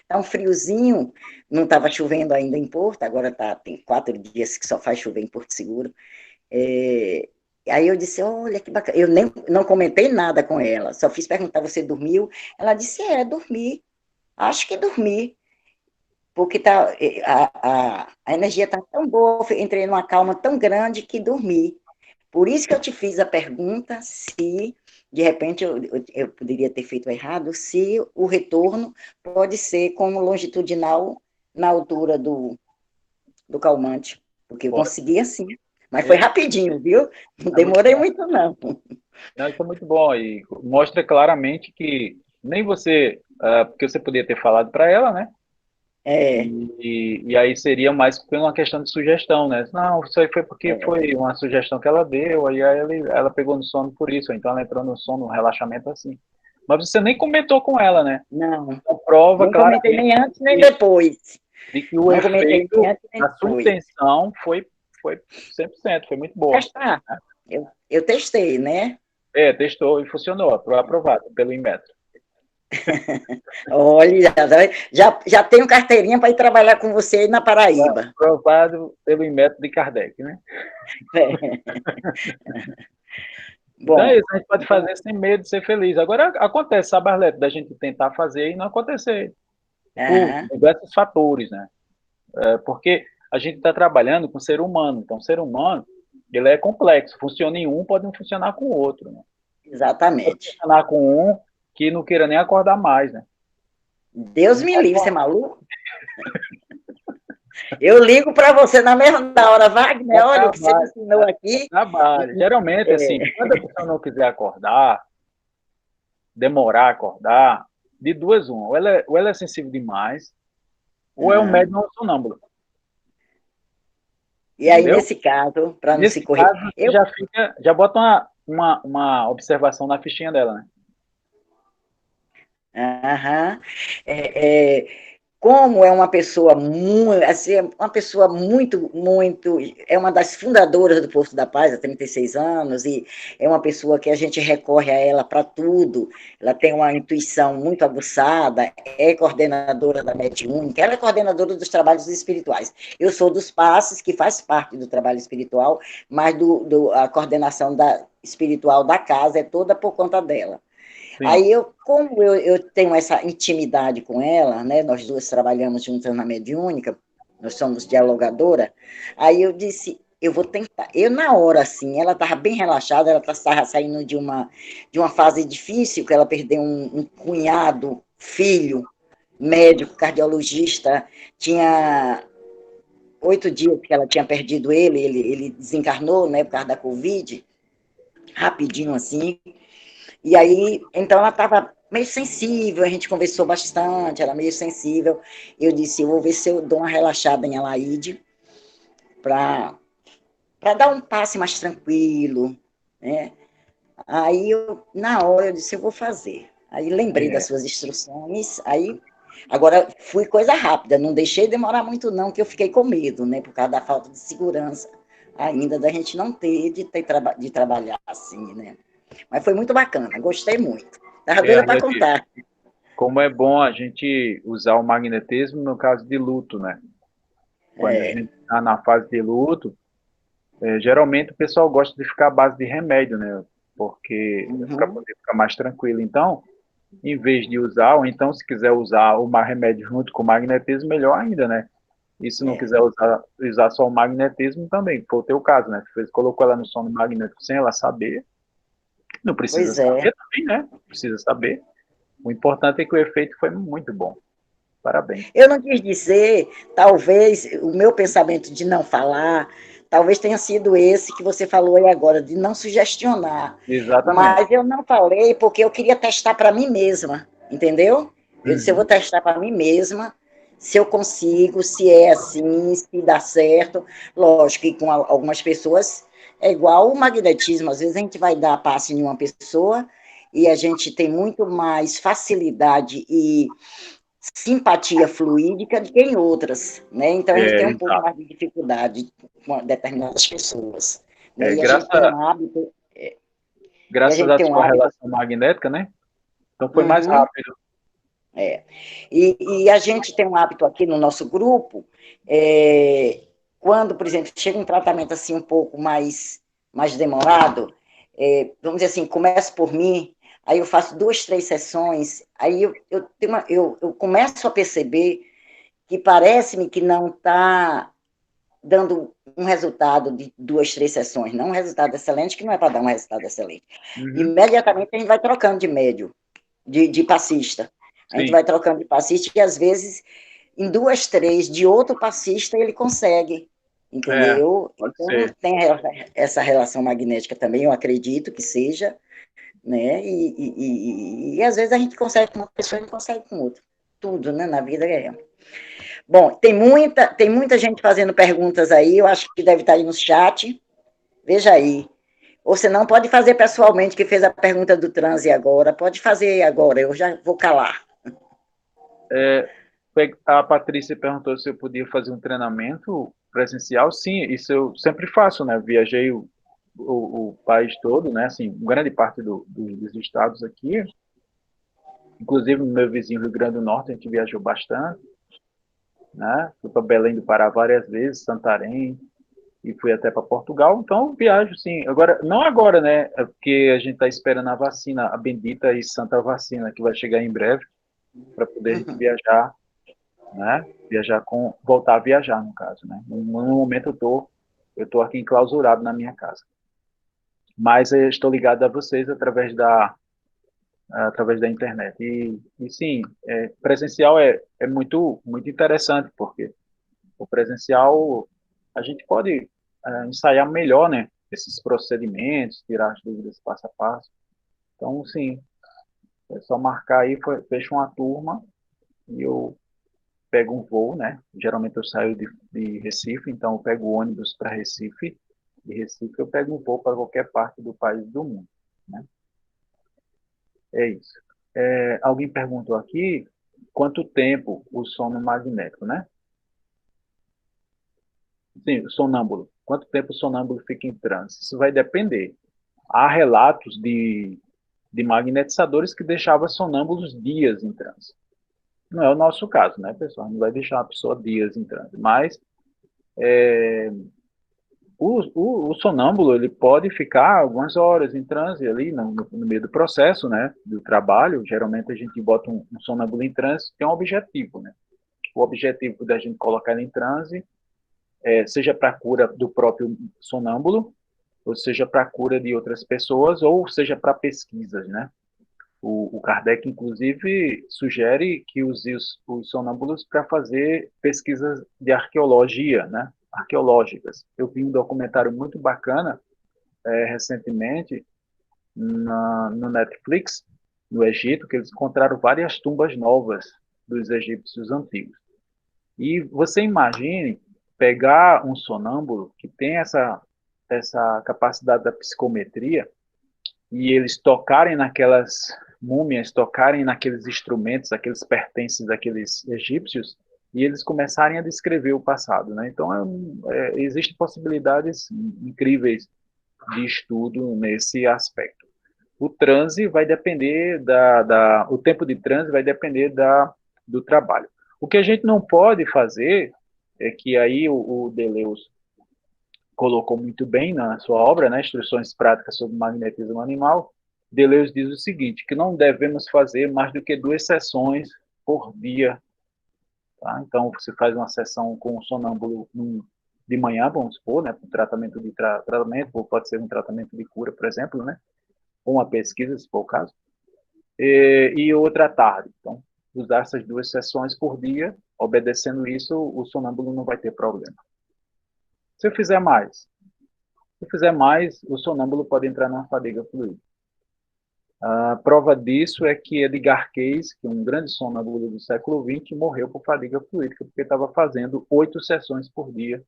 Tá um friozinho, não estava chovendo ainda em Porto, agora tem 4 dias que só faz chover em Porto Seguro. Aí eu disse, olha que bacana. Eu nem não comentei nada com ela, só fiz perguntar, você dormiu? Ela disse, dormi, acho que dormi, porque a energia está tão boa, entrei numa calma tão grande que dormi. Por isso que eu te fiz a pergunta se, de repente, eu poderia ter feito errado, se o retorno pode ser como longitudinal na altura do calmante, porque eu consegui assim. Mas foi rapidinho, viu? Não demorei muito, não. Não, isso é muito bom e mostra claramente que nem você, porque você podia ter falado para ela, né? E aí seria mais por uma questão de sugestão, né? Não, isso aí foi porque foi uma sugestão que ela deu, aí ela pegou no sono por isso, então ela entrou no sono, no relaxamento assim. Mas você nem comentou com ela, né? Não, Então, prova nem comentei nem antes nem depois. de que o Não comentei nem efeito antes nem da sua depois. intenção foi 100%, foi muito boa. Testar. Eu testei, né? Testou e funcionou, aprovado pelo Inmetro. Olha, já tenho carteirinha para ir trabalhar com você aí na Paraíba. Aprovado pelo Inmetro de Kardec, né? Então Bom, é isso, a gente pode fazer sem medo de ser feliz. Agora acontece, sabe, Arleto, da gente tentar fazer e não acontecer, por diversos fatores, né? Porque a gente está trabalhando com ser humano, então o ser humano, ele é complexo, funciona em um, pode não funcionar com o outro, né? exatamente. Pode funcionar com um que não queira nem acordar mais, né? Deus me livre, você é maluco? Eu ligo para você na mesma hora, Wagner, Dá olha o que você me trabalho, ensinou aqui. trabalho. Geralmente, assim, quando a pessoa não quiser acordar, demorar a acordar, de duas, uma. Ou ela é sensível demais, ou é um Aham. médium ou sonâmbulo. E aí, Entendeu? nesse caso, para não se Nesse correr, caso, você já bota uma observação na fichinha dela, né? aham. Como é uma pessoa muito, assim, uma pessoa muito, é uma das fundadoras do Posto da Paz há 36 anos, e é uma pessoa que a gente recorre a ela para tudo, ela tem uma intuição muito aguçada, é coordenadora da Mediúnica, ela é coordenadora dos trabalhos espirituais. Eu sou dos passes, que faz parte do trabalho espiritual, mas a coordenação espiritual da casa é toda por conta dela. Sim. Aí como eu tenho essa intimidade com ela, né? Nós duas trabalhamos juntas na mediúnica, nós somos dialogadora. Aí eu disse, eu vou tentar. Eu na hora assim, ela estava bem relaxada, ela estava saindo de uma fase difícil, que ela perdeu um cunhado, filho, médico, cardiologista, tinha 8 dias que ela tinha perdido ele desencarnou, né, por causa da Covid, rapidinho assim. E aí, então ela estava meio sensível, a gente conversou bastante, era meio sensível. Eu disse, eu vou ver se eu dou uma relaxada em Alaide para dar um passe mais tranquilo, né? Aí, na hora, eu disse, eu vou fazer. Aí lembrei das É, suas instruções, aí, agora fui coisa rápida, não deixei demorar muito não, que eu fiquei com medo, né, por causa da falta de segurança ainda, da gente não ter, de trabalhar assim, né. Mas foi muito bacana, gostei muito. Estava doida para Arlete, contar. como é bom a gente usar o magnetismo no caso de luto, né? Quando a É. gente está na fase de luto, geralmente o pessoal gosta de ficar à base de remédio, né? Porque para Uhum. poder ficar mais tranquilo. Então, em vez de usar, ou então se quiser usar o remédio junto com o magnetismo, melhor ainda, né? E se não É. quiser usar só o magnetismo também, foi o teu caso, né? Você colocou ela no sono magnético sem ela saber, não precisa Pois é. saber também, né? Não precisa saber. O importante é que o efeito foi muito bom. Parabéns. Eu não quis dizer, talvez, o meu pensamento de não falar, talvez tenha sido esse que você falou aí agora, de não sugestionar. Exatamente. Mas eu não falei porque eu queria testar para mim mesma, entendeu? Eu disse, eu vou Uhum. testar para mim mesma, se eu consigo, se é assim, se dá certo. Lógico que com algumas pessoas é igual o magnetismo, às vezes a gente vai dar passe em uma pessoa e a gente tem muito mais facilidade e simpatia fluídica do que em outras, né? Então a gente tem um pouco Exato. mais de dificuldade com determinadas pessoas, né? É, E a gente tem um hábito, e a graças gente à tem um sua hábito, relação magnética, né? Então foi mais uhum, rápido. é. E a gente tem um hábito aqui no nosso grupo, é, quando, por exemplo, chega um tratamento assim um pouco mais demorado, vamos dizer assim, começo por mim, aí eu faço 2, 3 sessões, aí eu começo a perceber que parece-me que não está dando um resultado de 2, 3 sessões, não um resultado excelente, que não é para dar um resultado excelente. Uhum. Imediatamente a gente vai trocando de médio, de passista. A gente Sim, vai trocando de passista e, às vezes, em 2, 3 de outro passista, ele consegue, entendeu? pode Então, ser. tem essa relação magnética também, eu acredito que seja, né? E às vezes a gente consegue com uma pessoa e não consegue com outra. Tudo, né? Na vida é. Bom, tem muita gente fazendo perguntas aí, eu acho que deve estar aí no chat. Veja aí. Ou se não, pode fazer pessoalmente, que fez a pergunta do transe agora. Pode fazer agora, eu já vou calar. A Patrícia perguntou se eu podia fazer um treinamento presencial. Sim, isso eu sempre faço, né? Viajei o país todo, né? Assim, grande parte dos estados aqui. Inclusive, no meu vizinho Rio Grande do Norte, a gente viajou bastante, né? Fui para Belém do Pará várias vezes, Santarém, e fui até para Portugal. Então, viajo, sim. Agora, não agora, né? É porque a gente está esperando a vacina, a bendita e santa vacina, que vai chegar em breve, para poder a gente Uhum. viajar, né? Voltar a viajar, no caso, né? No momento eu tô aqui enclausurado na minha casa. Mas eu estou ligado a vocês através da internet. E sim, presencial é muito, muito interessante, porque o presencial, a gente pode ensaiar melhor, né, esses procedimentos, tirar as dúvidas passo a passo. Então, sim, é só marcar aí, fecha uma turma e eu pego um voo, né? Geralmente eu saio de Recife, então eu pego o ônibus para Recife. De Recife eu pego um voo para qualquer parte do país do mundo, né? É isso. Alguém perguntou aqui quanto tempo o sono magnético, né? Sim, o sonâmbulo. Quanto tempo o sonâmbulo fica em transe? Isso vai depender. Há relatos de magnetizadores que deixavam sonâmbulos dias em transe. Não é o nosso caso, né, pessoal? Não vai deixar a pessoa dias em transe. Mas o sonâmbulo ele pode ficar algumas horas em transe ali no meio do processo, né, do trabalho. Geralmente a gente bota um sonâmbulo em transe, tem um objetivo, né? O objetivo da gente colocar ele em transe seja para a cura do próprio sonâmbulo, ou seja para a cura de outras pessoas, ou seja para pesquisas, né? O Kardec, inclusive, sugere que use os sonâmbulos para fazer pesquisas de arqueologia, né? Arqueológicas. Eu vi um documentário muito bacana recentemente no Netflix, no Egito, que eles encontraram várias tumbas novas dos egípcios antigos. E você imagine pegar um sonâmbulo que tem essa capacidade da psicometria e eles tocarem naquelas múmias, tocarem naqueles instrumentos, aqueles pertences daqueles egípcios, e eles começarem a descrever o passado, né? Então, existem possibilidades incríveis de estudo nesse aspecto. O transe vai depender o tempo de transe vai depender do trabalho. O que a gente não pode fazer é que aí o Deleuze colocou muito bem na sua obra, né, Instruções Práticas sobre Magnetismo Animal. Deleuze diz o seguinte, que não devemos fazer mais do que 2 sessões por dia. Tá? Então, você faz uma sessão com o sonâmbulo de manhã, vamos supor, né, para tratamento tratamento, ou pode ser um tratamento de cura, por exemplo, né, ou uma pesquisa, se for o caso, e outra à tarde. Então, usar essas 2 sessões por dia, obedecendo isso, o sonâmbulo não vai ter problema. Se eu fizer mais, o sonâmbulo pode entrar numa fadiga fluídica. A prova disso é que Edgar Cayce, que é um grande sonâmbulo do século XX, morreu por fadiga fluídica, porque estava fazendo 8 sessões por dia.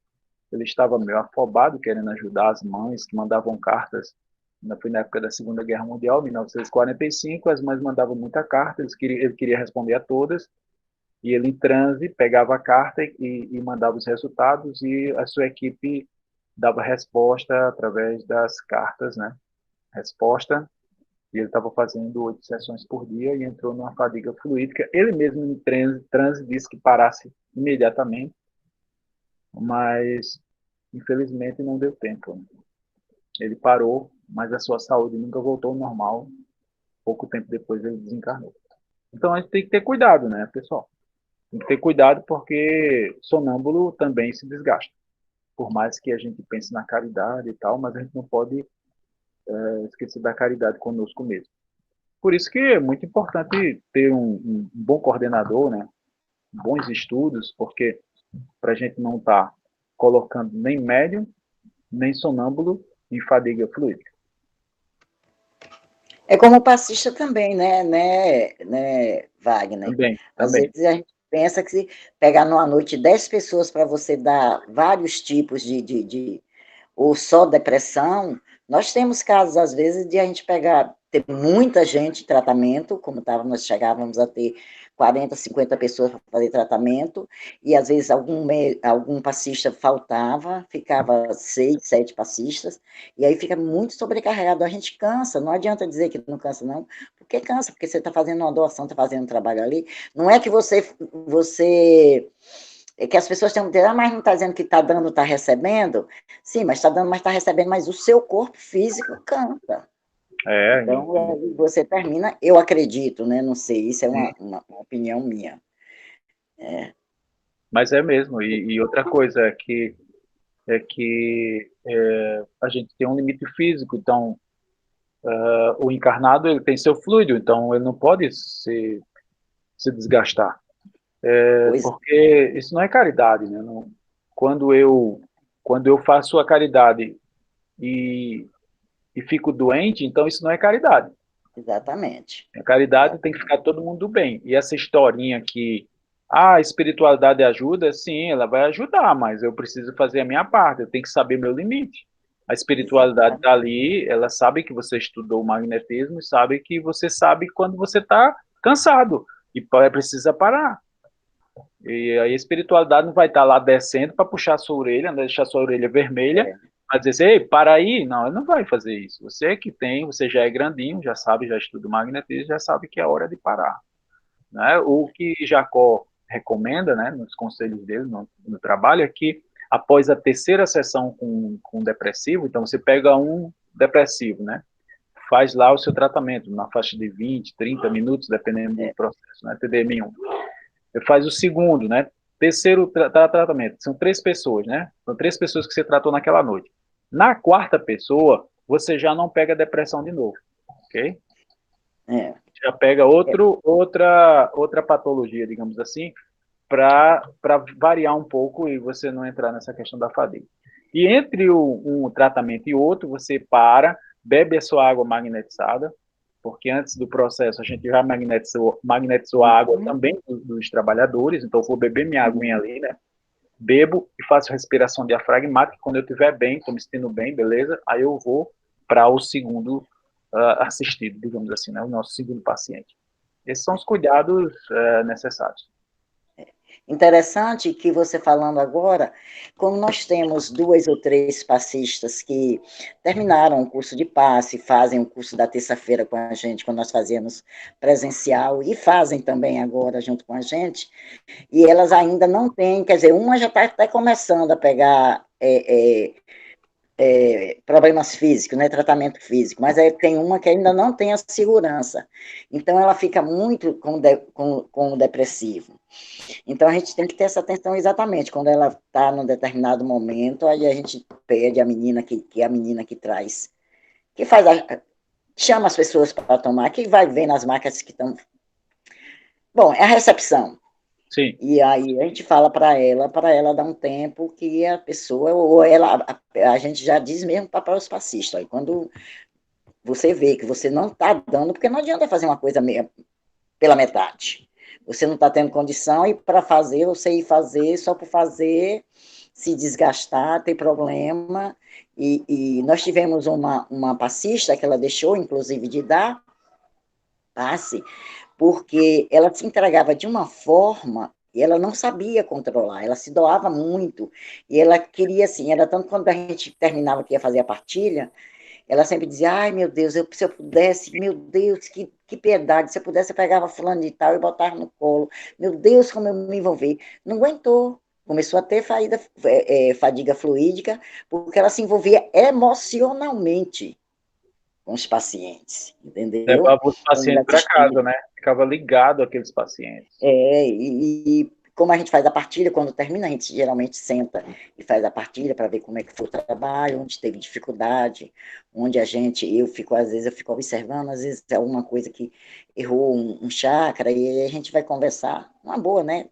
Ele estava meio afobado, querendo ajudar as mães que mandavam cartas. Foi na época da Segunda Guerra Mundial, 1945, as mães mandavam muita carta, ele queria responder a todas, e ele, em transe, pegava a carta e mandava os resultados, e a sua equipe dava resposta através das cartas, né? Resposta, e ele estava fazendo 8 sessões por dia e entrou numa fadiga fluídica. Ele mesmo, em transe, disse que parasse imediatamente, mas, infelizmente, não deu tempo, né? Ele parou, mas a sua saúde nunca voltou ao normal. Pouco tempo depois ele desencarnou. Então a gente tem que ter cuidado, né, pessoal? Tem que ter cuidado porque sonâmbulo também se desgasta. Por mais que a gente pense na caridade e tal, mas a gente não pode esquecer da caridade conosco mesmo. Por isso que é muito importante ter um bom coordenador, né? Bons estudos, porque para a gente não estar colocando nem médium, nem sonâmbulo em fadiga fluídica. É como o passista também, né, Wagner? Também. Às vezes a gente pensa que se pegar numa noite 10 pessoas para você dar vários tipos ou só depressão, nós temos casos, às vezes, de a gente ter muita gente em tratamento, como nós chegávamos a ter 40, 50 pessoas para fazer tratamento, e às vezes algum passista faltava, ficava 6, 7 passistas, e aí fica muito sobrecarregado, a gente cansa, não adianta dizer que não cansa não, porque cansa, porque você está fazendo uma doação, está fazendo um trabalho ali, não é que que as pessoas têm que dizer, mas não está dizendo que está dando, está recebendo? Sim, mas está dando, mas está recebendo, mas o seu corpo físico cansa. Então, você termina, eu acredito, né? Não sei, isso é uma opinião minha. Mas é mesmo, e outra coisa é que a gente tem um limite físico, então o encarnado ele tem seu fluido, então ele não pode se desgastar. Porque isso não é caridade, né? Não, quando eu faço a caridade e fico doente, então isso não é caridade. Exatamente. A caridade tem que ficar todo mundo bem. E essa historinha que a espiritualidade ajuda, sim, ela vai ajudar, mas eu preciso fazer a minha parte, eu tenho que saber meu limite. A espiritualidade está ali, ela sabe que você estudou o magnetismo e sabe que você sabe quando você está cansado e precisa parar. E aí a espiritualidade não vai estar lá descendo para puxar a sua orelha, né, deixar a sua orelha vermelha, para dizer assim, ei, para aí. Não, ele não vai fazer isso. Você que tem, você já é grandinho, já sabe, já estuda o magnetismo, já sabe que é hora de parar. Né? O que Jacó recomenda, né, nos conselhos dele, no trabalho, é que após a terceira sessão com depressivo, então você pega um depressivo, né, faz lá o seu tratamento, na faixa de 20, 30 minutos, dependendo do processo, né, TDM1. Você faz o segundo, né, terceiro tratamento, são 3 pessoas, né, são 3 pessoas que você tratou naquela noite. Na quarta pessoa, você já não pega depressão de novo, ok? Já pega outra patologia, digamos assim, para variar um pouco e você não entrar nessa questão da fadiga. E entre um tratamento e outro, você bebe a sua água magnetizada, porque antes do processo a gente já magnetizou a água também dos trabalhadores, então eu vou beber minha aguinha ali, né? Bebo e faço respiração diafragmática. Quando eu estiver bem, estou me sentindo bem, beleza? Aí eu vou para o segundo assistido, digamos assim, né? O nosso segundo paciente. Esses são os cuidados necessários. Interessante que você falando agora, como nós temos 2 ou 3 passistas que terminaram o curso de passe, fazem o curso da terça-feira com a gente, quando nós fazíamos presencial, e fazem também agora junto com a gente, e elas ainda não têm, quer dizer, uma já está até começando a pegar problemas físicos, né, tratamento físico, mas aí tem uma que ainda não tem a segurança. Então, ela fica muito com o depressivo. Então, a gente tem que ter essa atenção exatamente. Quando ela está num determinado momento, aí a gente pede a menina, que é a menina que traz, que chama as pessoas para tomar, que vai ver nas marcas que estão... Bom, é a recepção. Sim. E aí a gente fala para ela dar um tempo que a pessoa, ou ela, a gente já diz mesmo para os passistas, aí quando você vê que você não está dando, porque não adianta fazer uma coisa pela metade. Você não está tendo condição e para fazer, você ir fazer só por fazer, se desgastar, ter problema. E nós tivemos uma passista que ela deixou, inclusive, de dar passe, porque ela se entregava de uma forma e ela não sabia controlar, ela se doava muito, e ela queria, assim, era tanto quando a gente terminava que ia fazer a partilha, ela sempre dizia, ai, meu Deus, se eu pudesse, meu Deus, que piedade, se eu pudesse, eu pegava fulano de tal e botava no colo, meu Deus, como eu me envolvi. Não aguentou, começou a ter fadiga fluídica, porque ela se envolvia emocionalmente com os pacientes, entendeu? Levava os pacientes para casa, né? Ficava ligado àqueles pacientes. E como a gente faz a partilha, quando termina, a gente geralmente senta e faz a partilha para ver como é que foi o trabalho, onde teve dificuldade, onde às vezes eu fico observando, às vezes é alguma coisa que errou um chakra, e a gente vai conversar, uma boa, né?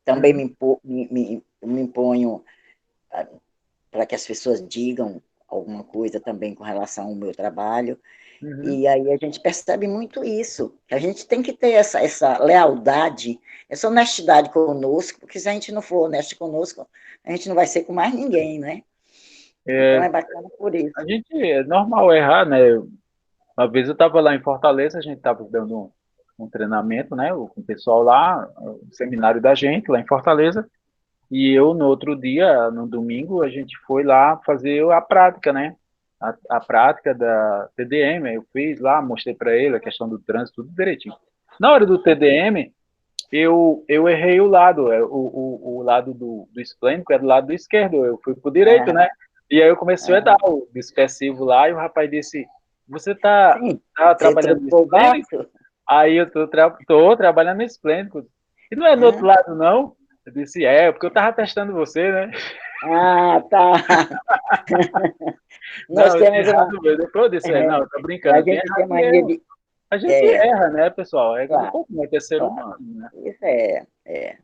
Também me imponho para que as pessoas digam alguma coisa também com relação ao meu trabalho. E aí a gente percebe muito isso. A gente tem que ter essa lealdade, essa honestidade conosco, porque se a gente não for honesto conosco, a gente não vai ser com mais ninguém, né? Então é bacana por isso. A gente, é normal errar, né? Uma vez eu estava lá em Fortaleza, a gente estava dando um treinamento, né? Com o pessoal lá, o seminário da gente, lá em Fortaleza. E eu, no outro dia, no domingo, a gente foi lá fazer a prática, né? A prática da TDM. Eu fiz lá, mostrei para ele a questão do trânsito, tudo direitinho. Na hora do TDM, eu errei o lado, o lado do esplênico é do lado do esquerdo, eu fui pro direito, né? E aí eu comecei a dar o dispersivo lá, e o rapaz disse, você tá trabalhando no esplênico? Aí eu tô trabalhando no esplênico. E não é do outro lado, não? Eu disse, porque eu tava testando você, né? Ah, tá. Nós temos errado mesmo. Depois eu disse, não, tô brincando. A gente tem mania de... A gente erra, né, pessoal? É Claro, comum, é ser humano, né? Isso é.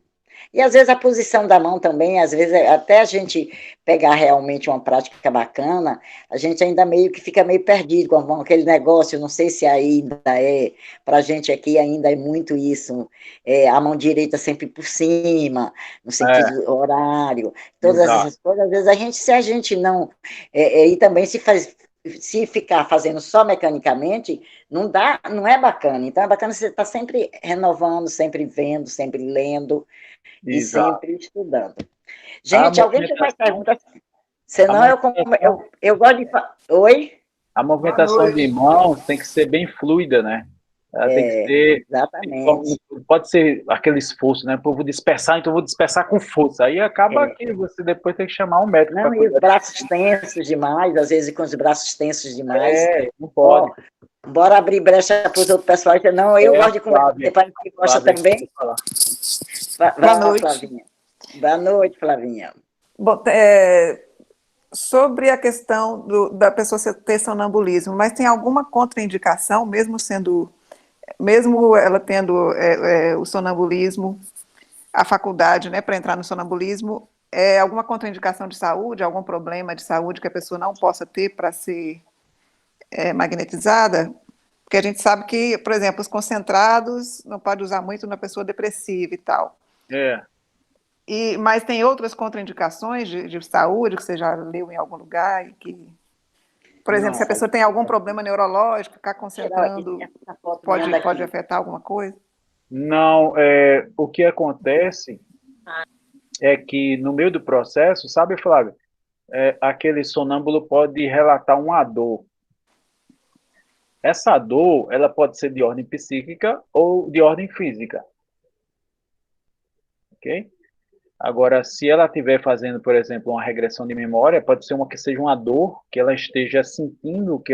E às vezes a posição da mão também, às vezes até a gente pegar realmente uma prática bacana, a gente ainda meio que fica meio perdido com aquele negócio, não sei se ainda é, para a gente aqui ainda é muito isso, a mão direita sempre por cima, no É, sentido horário, todas exato. essas coisas, às vezes se a gente não, e também se ficar fazendo só mecanicamente, não dá, não é bacana. Então é bacana você estar sempre renovando, sempre vendo, sempre lendo, e Exato. sempre estudando. A Gente, alguém tem mais movimentação, perguntas? a Senão movimentação, eu gosto de. Oi? a Boa movimentação de noite. mãos tem que ser bem fluida, né? Ela tem que ser, Exatamente. não pode ser aquele esforço, né? Pô, eu vou dispersar, então eu vou dispersar com força. Aí acaba É. que você depois tem que chamar um médico para Não, e os cuidar. braços tensos demais, às vezes com os braços tensos demais. Não Ó, pode. bora abrir brecha para os outros pessoal. Não, eu gosto de conversar, você Flávia. parece que gosta Flávia, que você também. falar. Boa Vai lá, noite. Flavinha. Boa noite, Flavinha. Bom, sobre a questão da pessoa ter sonambulismo, mas tem alguma contraindicação, mesmo ela tendo o sonambulismo, a faculdade, né, para entrar no sonambulismo, alguma contraindicação de saúde, algum problema de saúde que a pessoa não possa ter para ser magnetizada? Porque a gente sabe que, por exemplo, os concentrados não pode usar muito na pessoa depressiva e tal. É. Mas tem outras contraindicações de saúde que você já leu em algum lugar e que, por exemplo, se Não, a pessoa tem algum problema neurológico, ficar Tirar concentrando essa foto minha pode daqui. afetar alguma coisa? não, o que acontece é que no meio do processo, sabe, Flávio, aquele sonâmbulo pode relatar uma dor. Essa dor, ela pode ser de ordem psíquica ou de ordem física, ok? Agora, se ela estiver fazendo, por exemplo, uma regressão de memória, pode ser uma que seja uma dor que ela esteja sentindo, que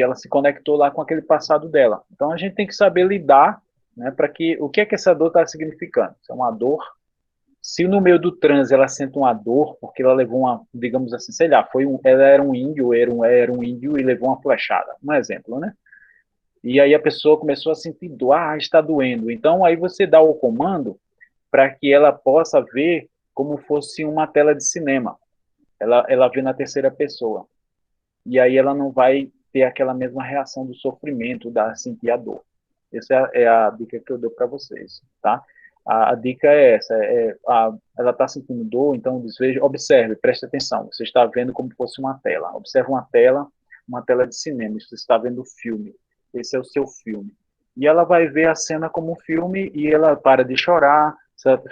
ela se conectou lá com aquele passado dela. Então, a gente tem que saber lidar, né, para que o que é que essa dor está significando. Se é uma dor, se no meio do transe ela sente uma dor, porque ela levou uma, digamos assim, sei lá, ela era um índio, era um índio e levou uma flechada, um exemplo, né? E aí a pessoa começou a sentir dor, está doendo. Então, aí você dá o comando para que ela possa ver como fosse uma tela de cinema. Ela vê na terceira pessoa. E aí ela não vai ter aquela mesma reação do sofrimento, da sentir a dor. Essa é a dica que eu dou para vocês, tá? A dica é essa, ela está sentindo dor, então observe, preste atenção, você está vendo como fosse uma tela, observe uma tela de cinema, você está vendo o filme, esse é o seu filme. E ela vai ver a cena como um filme e ela para de chorar, se ela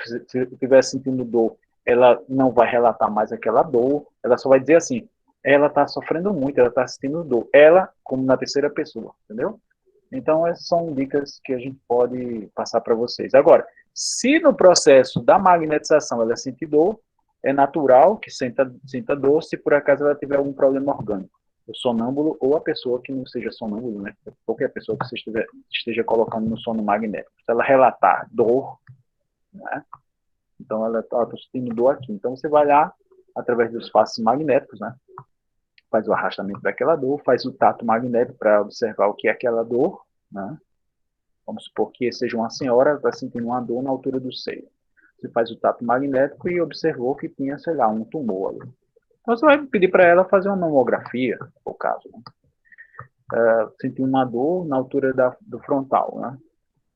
estiver sentindo dor, ela não vai relatar mais aquela dor, ela só vai dizer assim, ela está sofrendo muito, ela está sentindo dor, ela como na terceira pessoa, entendeu? Então, essas são dicas que a gente pode passar para vocês. Agora, se no processo da magnetização ela sentir dor, é natural que sinta dor se por acaso ela tiver algum problema orgânico. O sonâmbulo ou a pessoa que não seja sonâmbulo, né? Qualquer pessoa que você esteja colocando no sono magnético. Se ela relatar dor, né? Então ela está sentindo dor aqui. Então você vai lá, através dos faces magnéticos, né? Faz o arrastamento daquela dor, faz o tato magnético para observar o que é aquela dor, né? Vamos supor que seja uma senhora, está sentindo uma dor na altura do seio. Você faz o tato magnético e observou que tinha, sei lá, um tumor ali. Então você vai pedir para ela fazer uma mamografia, no caso. Né? Sentiu uma dor na altura do frontal, né?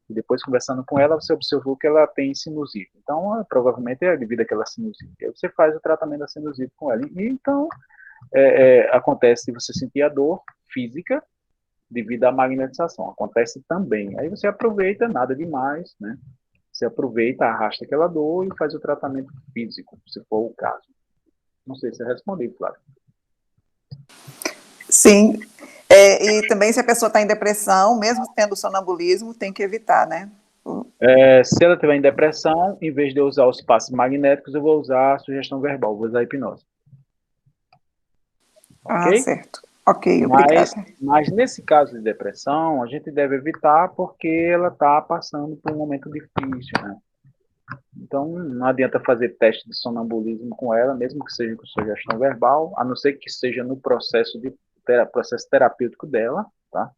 E depois, conversando com ela, você observou que ela tem sinusite. Então, provavelmente é devido àquela sinusite. Aí você faz o tratamento da sinusite com ela. E então, acontece de você sentir a dor física devido à magnetização. Acontece também. Aí você aproveita, nada demais, né? Você aproveita, arrasta aquela dor e faz o tratamento físico, se for o caso. Não sei se eu respondi, Flávio. Sim. E também se a pessoa está em depressão, mesmo tendo sonambulismo, tem que evitar, né? Se ela estiver em depressão, em vez de eu usar os passos magnéticos, eu vou usar a sugestão verbal, vou usar a hipnose. Ah, Ok? certo. Ok, Mas, obrigada. mas nesse caso de depressão, a gente deve evitar porque ela está passando por um momento difícil, né? Então, não adianta fazer teste de sonambulismo com ela, mesmo que seja com sugestão verbal, a não ser que seja no processo terapêutico dela, tá?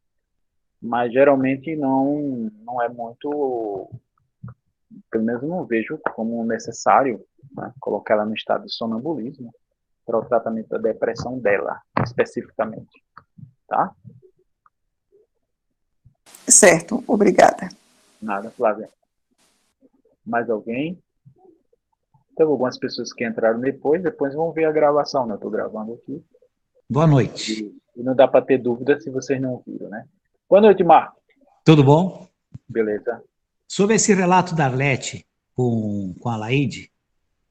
Mas geralmente não é muito pelo menos eu não vejo como necessário, né, colocar ela no estado de sonambulismo para o tratamento da depressão dela, especificamente, tá? Certo, obrigada. Nada, Flávia. Mais alguém? Então, algumas pessoas que entraram depois vão ver a gravação, né? Eu estou gravando aqui. Boa noite. E não dá para ter dúvida se vocês não viram, né? Boa noite, Marco. Tudo bom? Beleza. Sobre esse relato da Arlete com a Laide,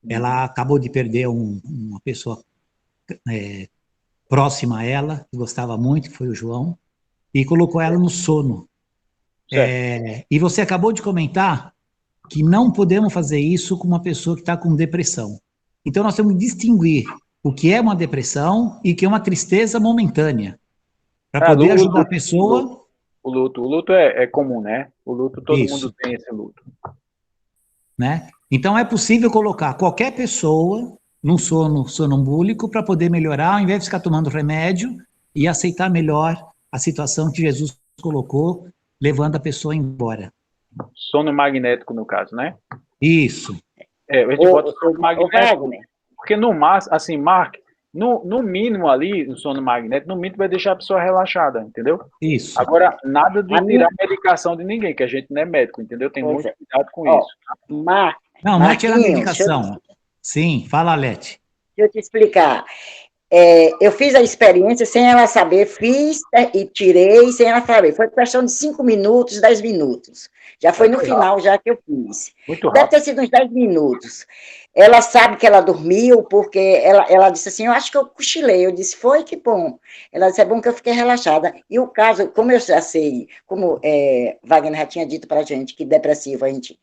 ela acabou de perder uma pessoa próxima a ela, que gostava muito, que foi o João, e colocou ela no sono. E você acabou de comentar que não podemos fazer isso com uma pessoa que está com depressão. Então, nós temos que distinguir o que é uma depressão e o que é uma tristeza momentânea, para poder ajudar a pessoa... O luto é comum, né? O luto, todo Isso. mundo tem esse luto. Né? Então, é possível colocar qualquer pessoa num sono sonambúlico para poder melhorar, ao invés de ficar tomando remédio e aceitar melhor a situação que Jesus colocou, levando a pessoa embora. Sono magnético, no caso, né? Isso. A gente bota sono magnético, porque no máximo, assim, Mark, no mínimo ali, no sono magnético, no mínimo vai deixar a pessoa relaxada, entendeu? Isso. Agora, nada de tirar medicação de ninguém, que a gente não é médico, entendeu? Tem muito cuidado com isso. Não é tirar medicação. Sim, fala, Alete. Deixa eu te explicar. Eu fiz a experiência sem ela saber, fiz e tirei sem ela saber. Foi questão de 5 minutos, 10 minutos. Já foi no final, já que eu fiz. Deve ter sido uns 10 minutos. Ela sabe que ela dormiu, porque ela disse assim, eu acho que eu cochilei. Eu disse, foi, que bom. Ela disse, é bom que eu fiquei relaxada. E o caso, como eu já sei, como Wagner já tinha dito para a gente, que depressivo a gente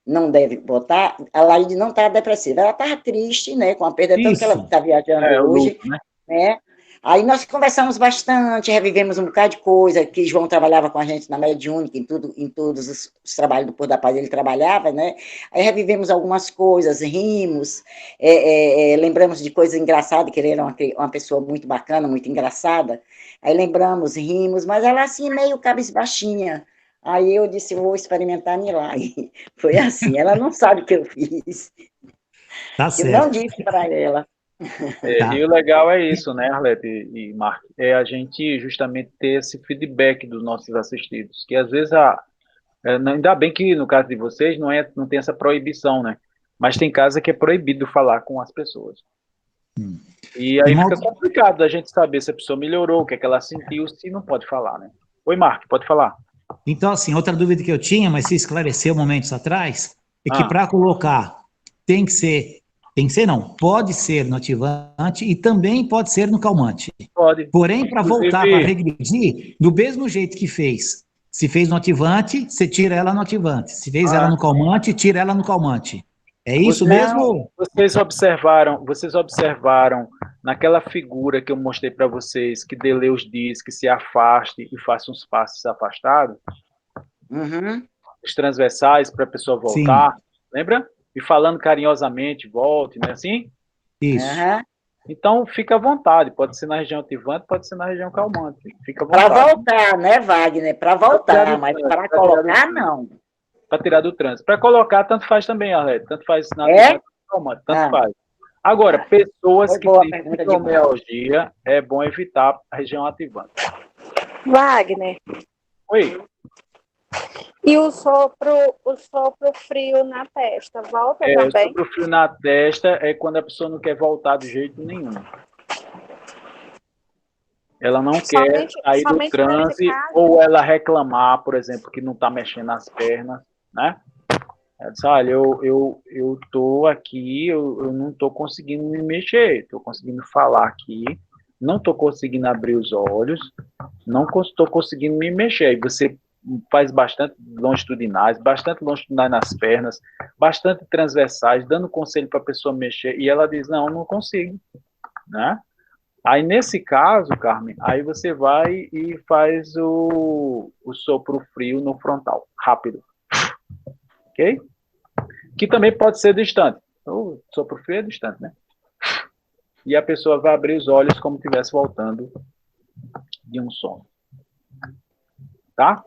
não deve botar, a Laide não estava depressiva, ela estava triste, né, com a perda, tanto que ela está viajando hoje, luto, né? Aí nós conversamos bastante, revivemos um bocado de coisa, que João trabalhava com a gente na Mediúnica, em todos os trabalhos do Pôr da Paz ele trabalhava, né? Aí revivemos algumas coisas, rimos, lembramos de coisas engraçadas, que ele era uma pessoa muito bacana, muito engraçada, aí lembramos, rimos, mas ela assim, meio cabisbaixinha. Aí eu disse, vou experimentar Nilai. Foi assim, ela não sabe o que eu fiz. Tá certo. Eu não disse para ela. E o legal é isso, né, Arlete e Mark? É a gente justamente ter esse feedback dos nossos assistidos, que às vezes, ainda bem que no caso de vocês não tem essa proibição, né? Mas tem casos que é proibido falar com as pessoas. E aí fica complicado a gente saber se a pessoa melhorou, o que é que ela sentiu, se não pode falar, né? Oi, Mark, pode falar. Então, assim, outra dúvida que eu tinha, mas se esclareceu momentos atrás, é que para colocar pode ser no ativante e também pode ser no calmante. Pode. Porém, para voltar para regredir, do mesmo jeito que fez. Se fez no ativante, você tira ela no ativante. Se fez ela no calmante, tira ela no calmante. É isso mesmo? Vocês observaram naquela figura que eu mostrei para vocês, que Deleuze diz que se afaste e faça uns passos afastados? Os transversais para a pessoa voltar. Sim. Lembra? E falando carinhosamente, volte, não é assim? Isso. Então, fica à vontade. Pode ser na região ativante, pode ser na região calmante. Fica à vontade. Para voltar, né, Wagner? Para voltar, mas para colocar, não. Para tirar do trânsito. Para colocar, tanto faz também, Arlete. Tanto faz na ativante, calmante. Tanto faz. Agora, pessoas que têm fibromialgia, é bom evitar a região ativante. Wagner. Oi. E o sopro frio na testa, volta também? O sopro frio na testa é quando a pessoa não quer voltar de jeito nenhum. Ela não quer sair do transe, ou ela reclamar, por exemplo, que não está mexendo as pernas, né? Ela diz, olha, eu tô aqui, eu não estou conseguindo me mexer, estou conseguindo falar aqui, não estou conseguindo abrir os olhos, não estou conseguindo me mexer. Aí você faz bastante longitudinais nas pernas, bastante transversais, dando conselho para a pessoa mexer, e ela diz, não consigo, né? Aí, nesse caso, Carmen, aí você vai e faz o sopro frio no frontal, rápido, ok? Que também pode ser distante, o sopro frio é distante, né? E a pessoa vai abrir os olhos como se estivesse voltando de um sono. Tá?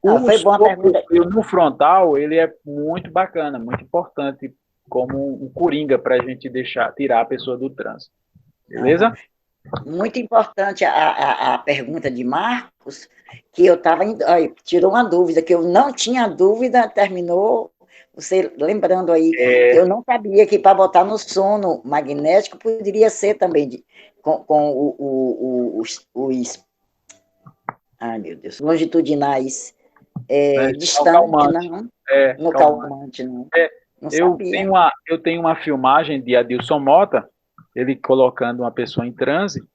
Foi boa a pergunta. No frontal, ele é muito bacana, muito importante, como um coringa para a gente tirar a pessoa do trânsito. Beleza? Muito importante a pergunta de Marcos, que eu estava. Tirou uma dúvida, que eu não tinha dúvida, terminou. Você lembrando aí, que eu não sabia que para botar no sono magnético poderia ser também com os. Ai, meu Deus, longitudinais distantes, calmante. não? No calmante, não. Não sabia. Eu tenho uma filmagem de Adilson Mota, ele colocando uma pessoa em transe,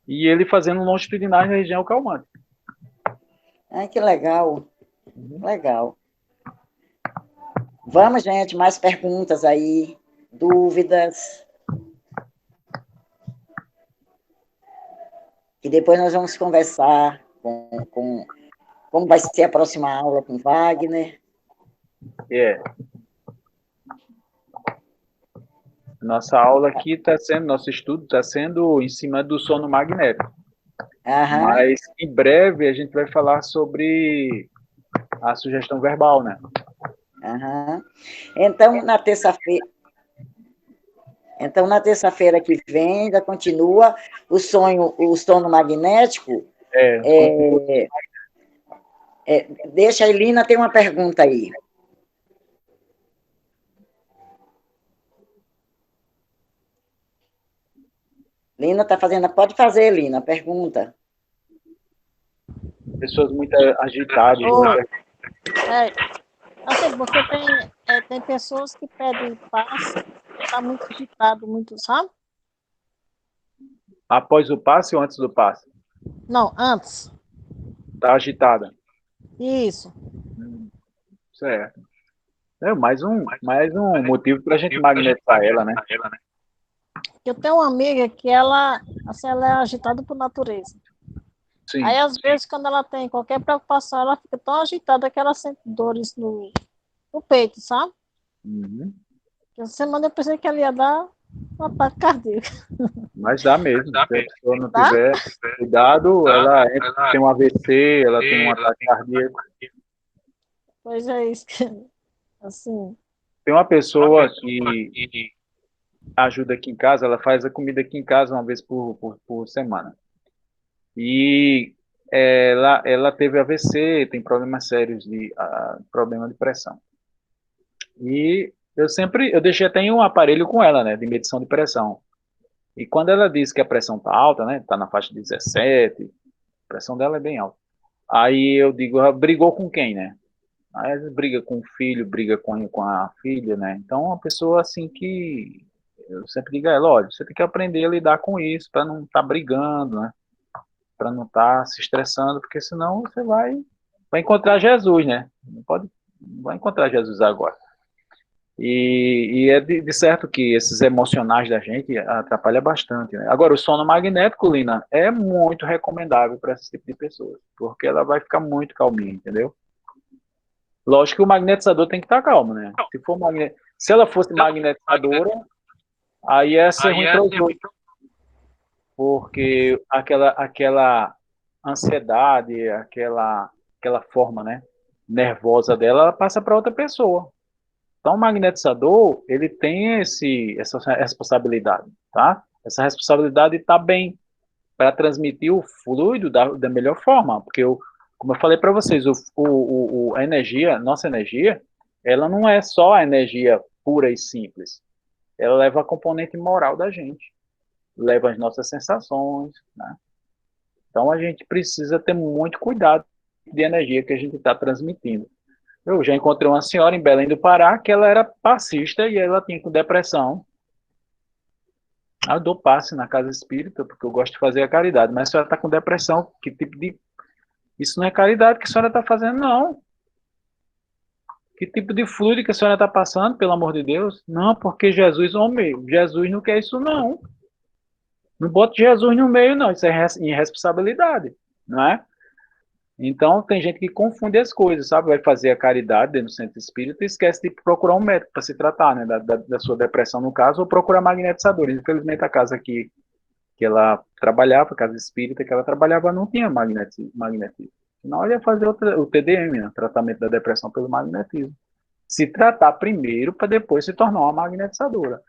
e ele fazendo longitudinais na região calmante. Ai, que legal. Legal. Vamos, gente, mais perguntas aí, dúvidas. E depois nós vamos conversar com como vai ser a próxima aula com Wagner. Nossa aula aqui nosso estudo está sendo em cima do sono magnético. Mas em breve a gente vai falar sobre a sugestão verbal, né? Então, na terça-feira que vem, ainda continua o sono magnético. Deixa a Elina ter uma pergunta aí. Lina está fazendo. Pode fazer, Lina, pergunta. Pessoas muito agitadas. Assim, porque tem pessoas que pedem passe, está muito agitado, muito, sabe? Após o passe ou antes do passe? Não, antes. Está agitada. Isso. Certo. Mais um motivo para a gente magnetizar ela, né? Eu tenho uma amiga que ela é agitada por natureza. Sim. Aí, às vezes, quando ela tem qualquer preocupação, ela fica tão agitada que ela sente dores no peito, sabe? Essa semana eu pensei que ela ia dar um ataque cardíaco. Mas dá mesmo. Se a pessoa não tiver cuidado, ela tem um AVC, ela tem um ataque cardíaco. Pois é isso. Assim. Tem uma pessoa que ajuda aqui em casa, ela faz a comida aqui em casa uma vez por semana. E ela teve AVC, tem problemas sérios problema de pressão. E eu deixei até um aparelho com ela, né, de medição de pressão. E quando ela disse que a pressão tá alta, né, tá na faixa de 17, a pressão dela é bem alta. Aí eu digo, brigou com quem, né? Aí briga com o filho, briga com a filha, né? Então, uma pessoa assim que eu sempre digo a ela, olha, você tem que aprender a lidar com isso, para não estar brigando, né? Para não estar se estressando, porque senão você vai encontrar Jesus, né? Não vai encontrar Jesus agora. E é de certo que esses emocionais da gente atrapalham bastante, né? Agora, o sono magnético, Lina, é muito recomendável para esse tipo de pessoas, porque ela vai ficar muito calminha, entendeu? Lógico que o magnetizador tem que estar calmo, né? Se ela fosse magnetizadora, aí ia ser ruim para os dois. Porque aquela ansiedade, aquela forma, né, nervosa dela, ela passa para outra pessoa. Então, o magnetizador, ele tem essa responsabilidade, tá? Essa responsabilidade está bem para transmitir o fluido da melhor forma, porque como eu falei para vocês, a energia, nossa energia, ela não é só a energia pura e simples. Ela leva a componente moral da gente, leva as nossas sensações, né? Então a gente precisa ter muito cuidado de energia que a gente está transmitindo. Eu já encontrei uma senhora em Belém do Pará que ela era passista e ela tinha com depressão. Eu dou passe na casa espírita porque eu gosto de fazer a caridade, mas a senhora está com depressão, que tipo de... Isso não é caridade que a senhora está fazendo, não. Que tipo de fluido que a senhora está passando, pelo amor de Deus? Não, porque Jesus não quer isso, não. Não bote Jesus no meio, não. Isso é irresponsabilidade, não é? Então, tem gente que confunde as coisas, sabe? Vai fazer a caridade dentro do centro espírita e esquece de procurar um médico para se tratar, né? Da sua depressão, no caso, ou procurar magnetizadores. Infelizmente, a casa que ela trabalhava, a casa espírita que ela trabalhava, não tinha magnetismo. Senão ele ia fazer o TDM, né? Tratamento da depressão pelo magnetismo. Se tratar primeiro para depois se tornar uma magnetizadora.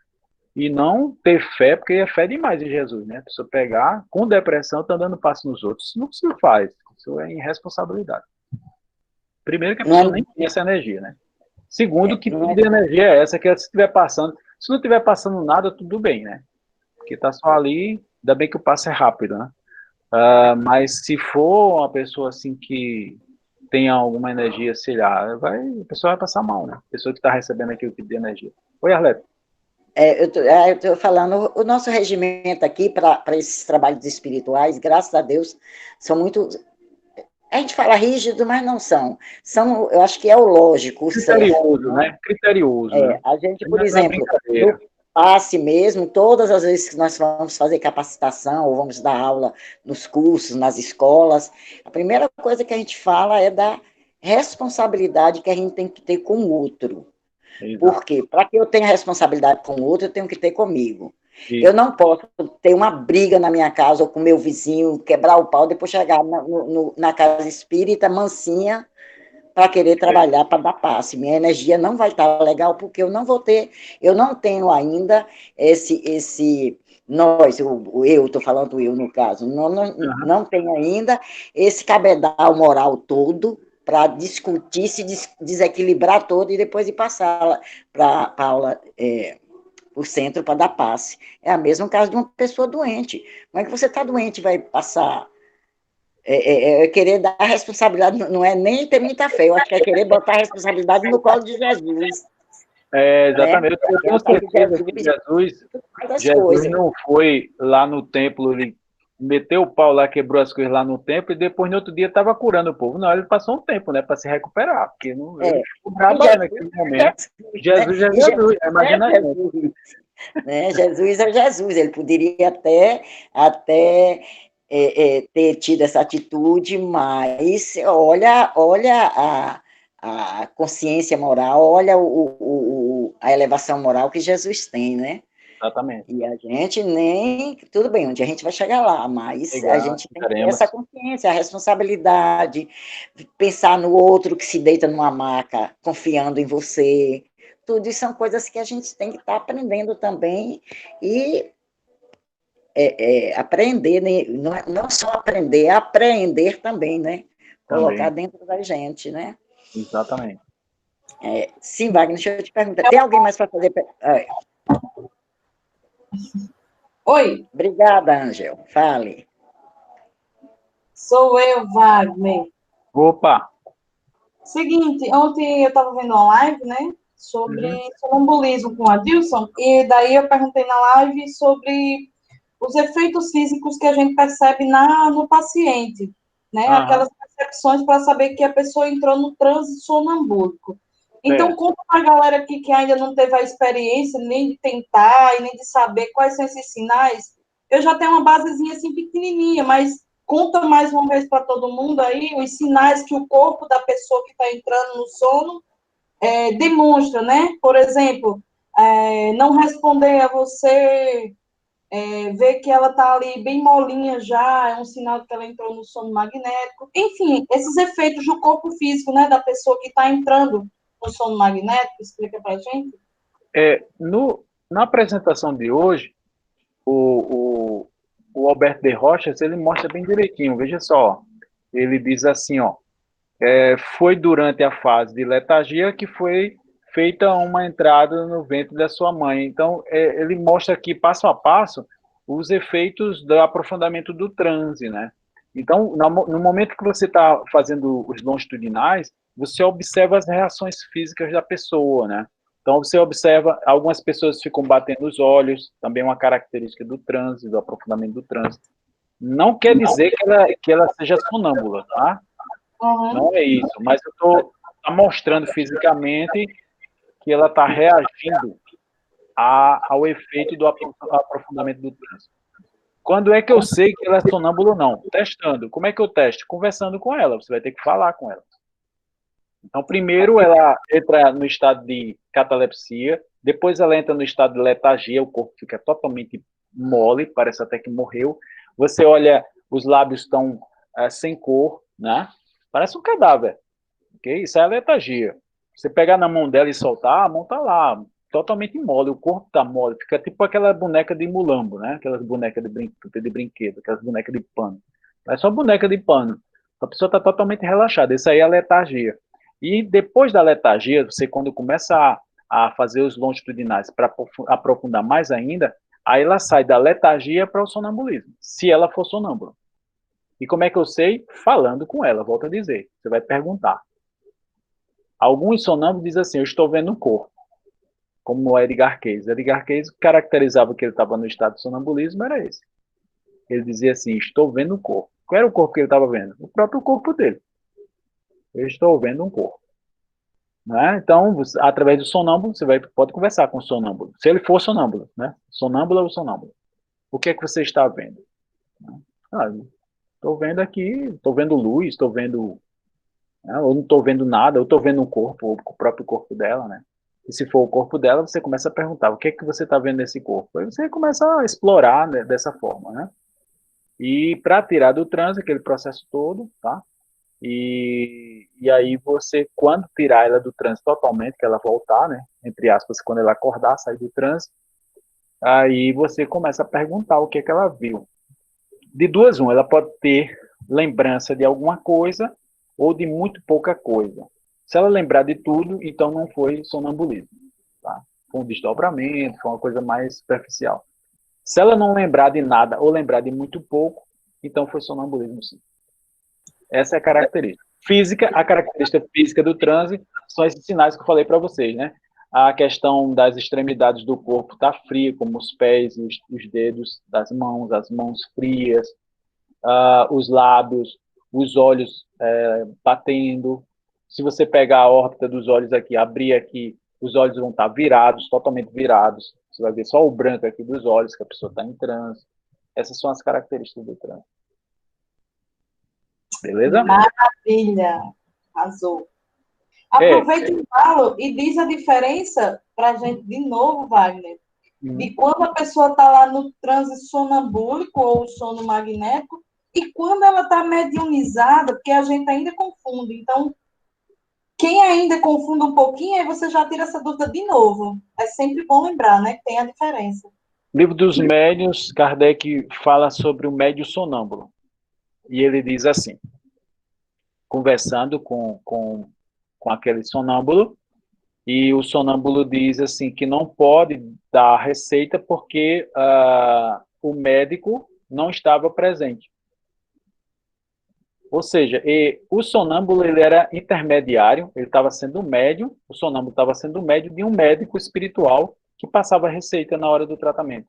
E não ter fé, porque é fé demais em Jesus, né? A pessoa pegar com depressão, tá dando passo nos outros. Isso não se faz. Isso é irresponsabilidade. Primeiro que a pessoa nem tem essa energia, né? Segundo, que tipo de energia é essa? Que se estiver passando, se não estiver passando nada, tudo bem, né? Porque tá só ali, ainda bem que o passo é rápido, né? Mas se for uma pessoa assim que tenha alguma energia, sei lá, a pessoa vai passar mal, né? A pessoa que está recebendo aquele tipo de energia. Oi, Arleto. Eu estou falando, o nosso regimento aqui para esses trabalhos espirituais, graças a Deus, são muito. A gente fala rígido, mas não são. Eu acho que é o lógico, o criterioso, certo. Né? Criterioso, né? A gente, por exemplo, no passe mesmo, todas as vezes que nós vamos fazer capacitação ou vamos dar aula nos cursos, nas escolas, a primeira coisa que a gente fala é da responsabilidade que a gente tem que ter com o outro. Exato. Por quê? Para que eu tenha responsabilidade com o outro, eu tenho que ter comigo. Isso. Eu não posso ter uma briga na minha casa ou com meu vizinho, quebrar o pau, depois chegar na casa espírita, mansinha, para querer trabalhar, para dar passe. Minha energia não vai estar legal, porque eu não tenho ainda nós, eu estou falando eu no caso, não tenho ainda esse cabedal moral todo para discutir, se desequilibrar todo e depois ir passar para a aula, o centro para dar passe. É o mesmo caso de uma pessoa doente. Como é que você está doente e vai passar? Querer dar a responsabilidade, não é nem ter muita fé, eu acho que é querer botar a responsabilidade no colo de Jesus. Exatamente, eu tenho certeza que Jesus não foi lá no templo, ele meteu o pau lá, quebrou as coisas lá no templo, e depois no outro dia estava curando o povo. Não, ele passou um tempo, né, para se recuperar, porque não ele ficou bravo naquele momento. Jesus é Jesus, imagina aí. Jesus é Jesus, ele poderia até ter tido essa atitude, mas olha a consciência moral, olha a elevação moral que Jesus tem, né? Exatamente. E a gente tudo bem, onde a gente vai chegar lá, mas a gente tem que ter essa consciência, a responsabilidade, pensar no outro que se deita numa maca, confiando em você. Tudo isso são coisas que a gente tem que estar aprendendo também e aprender, né? Não só aprender, é aprender também, né? Colocar dentro da gente, né? Exatamente. Sim, Wagner, deixa eu te perguntar, tem alguém mais para fazer? Oi. Obrigada, Ângel. Fale. Sou eu, Wagner. Opa! Seguinte, ontem eu estava vendo uma live, né? Sobre sonambulismo com a Dilson, e daí eu perguntei na live sobre os efeitos físicos que a gente percebe no paciente, né? Aquelas percepções para saber que a pessoa entrou no transe sonambúlico. Então, conta para a galera aqui que ainda não teve a experiência nem de tentar e nem de saber quais são esses sinais. Eu já tenho uma basezinha assim pequenininha, mas conta mais uma vez para todo mundo aí os sinais que o corpo da pessoa que está entrando no sono demonstra, né? Por exemplo, não responder a você, ver que ela está ali bem molinha já, é um sinal de que ela entrou no sono magnético. Enfim, esses efeitos do corpo físico, né, da pessoa que está entrando no sono magnético, explica para a gente. Na apresentação de hoje, o Alberto de Rochas, ele mostra bem direitinho, veja só, ele diz assim, ó, foi durante a fase de letargia que foi feita uma entrada no ventre da sua mãe. Então, ele mostra aqui, passo a passo, os efeitos do aprofundamento do transe, né? Então, no momento que você está fazendo os longitudinais, você observa as reações físicas da pessoa, né? Então, você observa, algumas pessoas ficam batendo os olhos, também uma característica do transe, do aprofundamento do transe. Não quer dizer que ela seja sonâmbula, tá? Não é isso, mas eu estou mostrando fisicamente que ela está reagindo ao efeito do aprofundamento do transe. Quando é que eu sei que ela é sonâmbula ou não? Testando. Como é que eu testo? Conversando com ela, você vai ter que falar com ela. Então, primeiro ela entra no estado de catalepsia, depois ela entra no estado de letargia, o corpo fica totalmente mole, parece até que morreu. Você olha, os lábios estão sem cor, né? Parece um cadáver. Okay? Isso é letargia. Você pegar na mão dela e soltar, a mão está lá, totalmente mole, o corpo está mole, fica tipo aquela boneca de mulambo, né? Aquelas bonecas de brinquedo, aquelas bonecas de pano. É só boneca de pano. A pessoa está totalmente relaxada. Isso aí é a letargia. E depois da letargia, você quando começa a fazer os longitudinais para aprofundar mais ainda, aí ela sai da letargia para o sonambulismo, se ela for sonâmbula. E como é que eu sei? Falando com ela, volto a dizer. Você vai perguntar. Alguns sonâmbulos dizem assim, eu estou vendo um corpo, como o Edgar Cayce. Edgar Cayce caracterizava que ele estava no estado de sonambulismo, era esse. Ele dizia assim, estou vendo um corpo. Qual era o corpo que ele estava vendo? O próprio corpo dele. Eu estou vendo um corpo. Né? Então, através do sonâmbulo, você pode conversar com o sonâmbulo. Se ele for sonâmbulo, né? Sonâmbulo ou sonâmbulo. O que é que você está vendo? Estou vendo aqui, estou vendo luz, estou vendo... Eu não estou vendo nada, eu estou vendo um corpo, o próprio corpo dela, né? E se for o corpo dela, você começa a perguntar, o que é que você está vendo nesse corpo? Aí você começa a explorar, né, dessa forma, né? E para tirar do transe, aquele processo todo, tá? E aí você, quando tirar ela do transe totalmente, que ela voltar, né? Entre aspas, quando ela acordar, sair do transe, aí você começa a perguntar o que é que ela viu. De duas, ela pode ter lembrança de alguma coisa ou de muito pouca coisa. Se ela lembrar de tudo, então não foi sonambulismo. Tá? Foi um desdobramento, foi uma coisa mais superficial. Se ela não lembrar de nada ou lembrar de muito pouco, então foi sonambulismo, sim. Essa é a característica. Física, a característica física do transe são esses sinais que eu falei para vocês, né? A questão das extremidades do corpo está fria, como os pés, os dedos das mãos, as mãos frias, os lábios, os olhos batendo. Se você pegar a órbita dos olhos aqui, abrir aqui, os olhos vão estar virados, totalmente virados. Você vai ver só o branco aqui dos olhos, que a pessoa está em transe. Essas são as características do transe. Beleza? Maravilha! Arrasou. Aproveita e fala e diz a diferença para a gente de novo, Wagner, de quando a pessoa está lá no transe sonambúlico ou sono magnético e quando ela está mediunizada, porque a gente ainda confunde. Então, quem ainda confunde um pouquinho, aí você já tira essa dúvida de novo. É sempre bom lembrar, né, que tem a diferença. Livro dos Médiuns, Kardec fala sobre o médium sonâmbulo. E ele diz assim, conversando com aquele sonâmbulo, e o sonâmbulo diz assim que não pode dar receita porque o médico não estava presente. Ou seja, o sonâmbulo ele era intermediário, ele estava sendo médium, o sonâmbulo estava sendo médium de um médico espiritual que passava receita na hora do tratamento.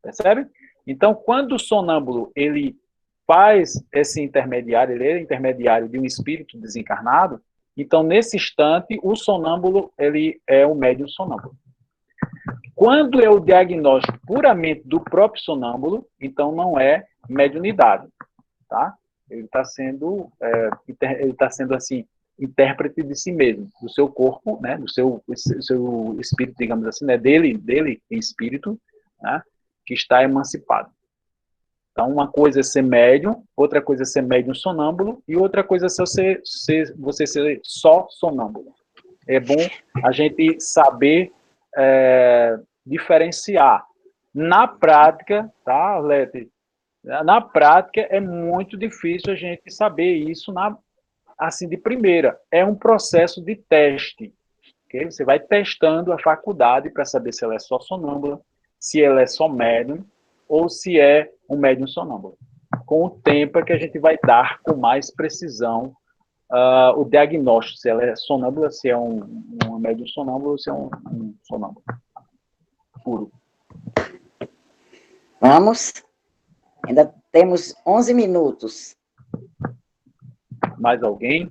Percebe? Então, quando o sonâmbulo ele faz esse intermediário, ele é intermediário de um espírito desencarnado, então, nesse instante, o sonâmbulo ele é o médium sonâmbulo. Quando é o diagnóstico puramente do próprio sonâmbulo, então não é mediunidade, tá? Ele está sendo assim, intérprete de si mesmo, do seu corpo, né, do seu espírito, digamos assim, né, dele em espírito, né, que está emancipado. Então, uma coisa é ser médium, outra coisa é ser médium sonâmbulo, e outra coisa é você ser só sonâmbulo. É bom a gente saber diferenciar. Na prática, tá, Lete? Na prática, é muito difícil a gente saber isso assim de primeira. É um processo de teste. Okay? Você vai testando a faculdade para saber se ela é só sonâmbula, se ela é só médium, ou se é um médium sonâmbulo. Com o tempo é que a gente vai dar com mais precisão o diagnóstico, se ela é sonâmbula, se é um médium sonâmbulo, ou se é um sonâmbulo puro. Vamos. Ainda temos 11 minutos. Mais alguém?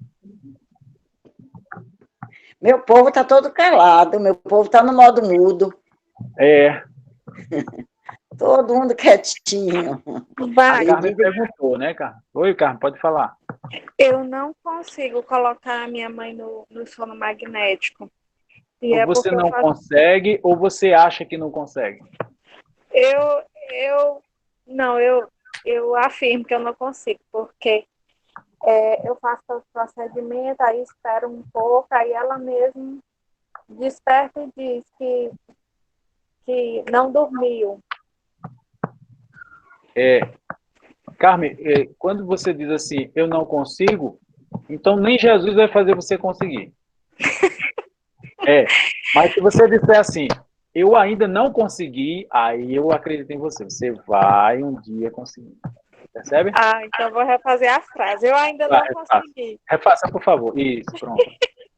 Meu povo está todo calado, meu povo está no modo mudo. Todo mundo quietinho. A Carmen perguntou, né, Carmen? Oi, Carmen, pode falar. Eu não consigo colocar a minha mãe no sono magnético. E ou você não consegue, ou você acha que não consegue? Eu afirmo que eu não consigo, porque eu faço o procedimento, aí espero um pouco, aí ela mesma desperta e diz que não dormiu. Carmen, quando você diz assim, eu não consigo, então nem Jesus vai fazer você conseguir. Mas se você disser assim, eu ainda não consegui, aí eu acredito em você. Você vai um dia conseguir. Percebe? Então vou refazer a frase. Eu ainda não consegui. Refaça, por favor. Isso, pronto.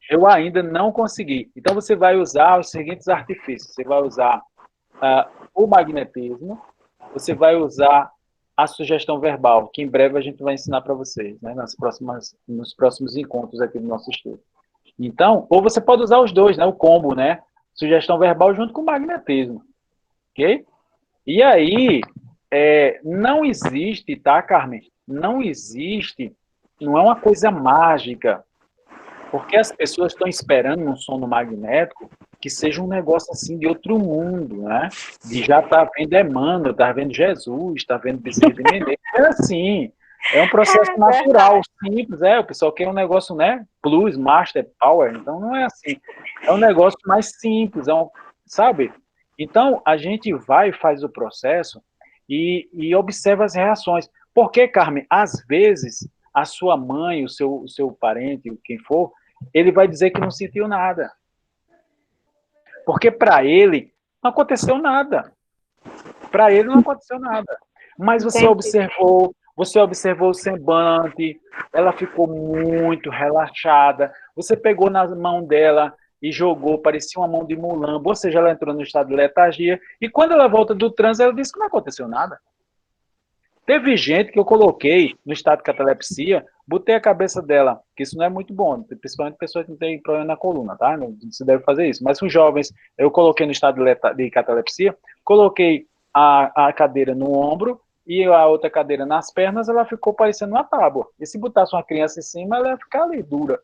Eu ainda não consegui. Então você vai usar os seguintes artifícios. Você vai usar o magnetismo, você vai usar a sugestão verbal, que em breve a gente vai ensinar para vocês, né, nos próximos encontros aqui do nosso estudo. Então, ou você pode usar os dois, né, o combo, né, sugestão verbal junto com o magnetismo, ok? E aí, não existe, tá, Carmen? Não existe, não é uma coisa mágica, porque as pessoas estão esperando um sono magnético que seja um negócio assim de outro mundo, né? De já estar vendo Emmanuel, estar vendo Jesus, estar vendo Bezerra de Menezes. É assim, é um processo natural, simples, o pessoal quer um negócio, né? Plus, Master, Power, então não é assim. É um negócio mais simples, sabe? Então, a gente vai e faz o processo e observa as reações. Porque, Carmen, às vezes, a sua mãe, o seu parente, quem for, ele vai dizer que não sentiu nada. Porque para ele não aconteceu nada. Para ele não aconteceu nada. Mas você observou o semblante, ela ficou muito relaxada, você pegou na mão dela e jogou, parecia uma mão de mulambo, ou seja, ela entrou no estado de letargia, e quando ela volta do transe, ela disse que não aconteceu nada. Teve gente que eu coloquei no estado de catalepsia, botei a cabeça dela, que isso não é muito bom, principalmente pessoas que não têm problema na coluna, tá? Não se deve fazer isso. Mas com jovens, eu coloquei no estado de catalepsia, coloquei a cadeira no ombro e a outra cadeira nas pernas, ela ficou parecendo uma tábua. E se botasse uma criança em cima, ela ia ficar ali, dura.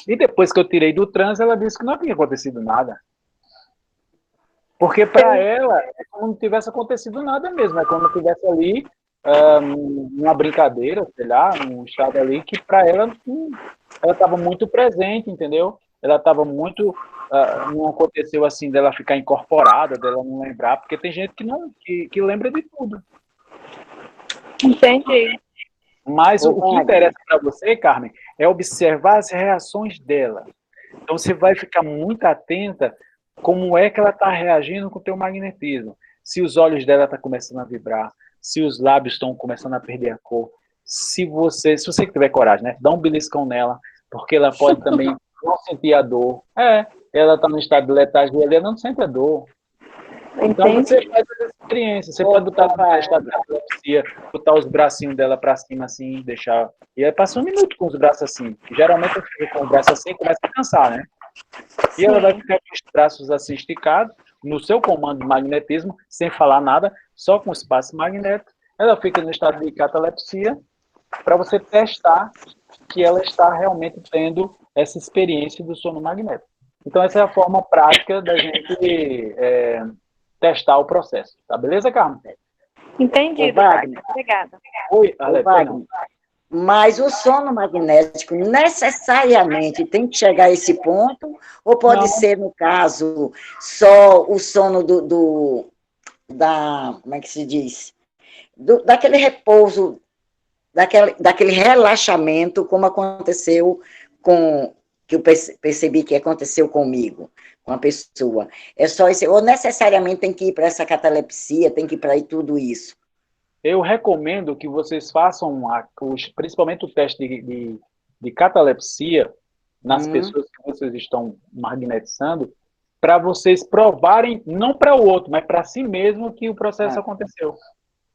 E depois que eu tirei do transe, ela disse que não tinha acontecido nada. Porque para ela, é como não tivesse acontecido nada mesmo, é como se estivesse ali uma brincadeira, sei lá, um estado ali que para ela estava muito presente, entendeu? Ela estava muito, não aconteceu assim dela ficar incorporada, dela não lembrar, porque tem gente que lembra de tudo. Entendi. Mas o que interessa para você, Carmen, é observar as reações dela. Então você vai ficar muito atenta como é que ela está reagindo com o teu magnetismo. Se os olhos dela estão começando a vibrar, se os lábios estão começando a perder a cor, se você tiver coragem, né, dá um beliscão nela, porque ela pode também não sentir a dor. Ela está no estado de letargia, ela não sente a dor. Então você faz essa experiência, você pode botar no estado de catalepsia, botar os bracinhos dela para cima assim, deixar. E aí passa 1 minuto com os braços assim. Geralmente eu fico com os braços assim e começa a cansar, né? E ela vai ficar com os braços assim esticados, no seu comando de magnetismo, sem falar nada, só com o espaço magnético. Ela fica no estado de catalepsia, para você testar que ela está realmente tendo essa experiência do sono magnético. Então, essa é a forma prática da gente testar o processo. Tá beleza, Carmen? Entendido, Wagner. Obrigada. Oi, Wagner. Mas o sono magnético necessariamente tem que chegar a esse ponto, ou pode ser, no caso, só o sono como é que se diz? Daquele repouso, daquele relaxamento, como aconteceu que eu percebi que aconteceu comigo, com a pessoa. É só isso, ou necessariamente tem que ir para essa catalepsia, tem que ir para tudo isso? Eu recomendo que vocês façam, principalmente o teste de catalepsia nas pessoas que vocês estão magnetizando, para vocês provarem, não para o outro, mas para si mesmo, que o processo aconteceu.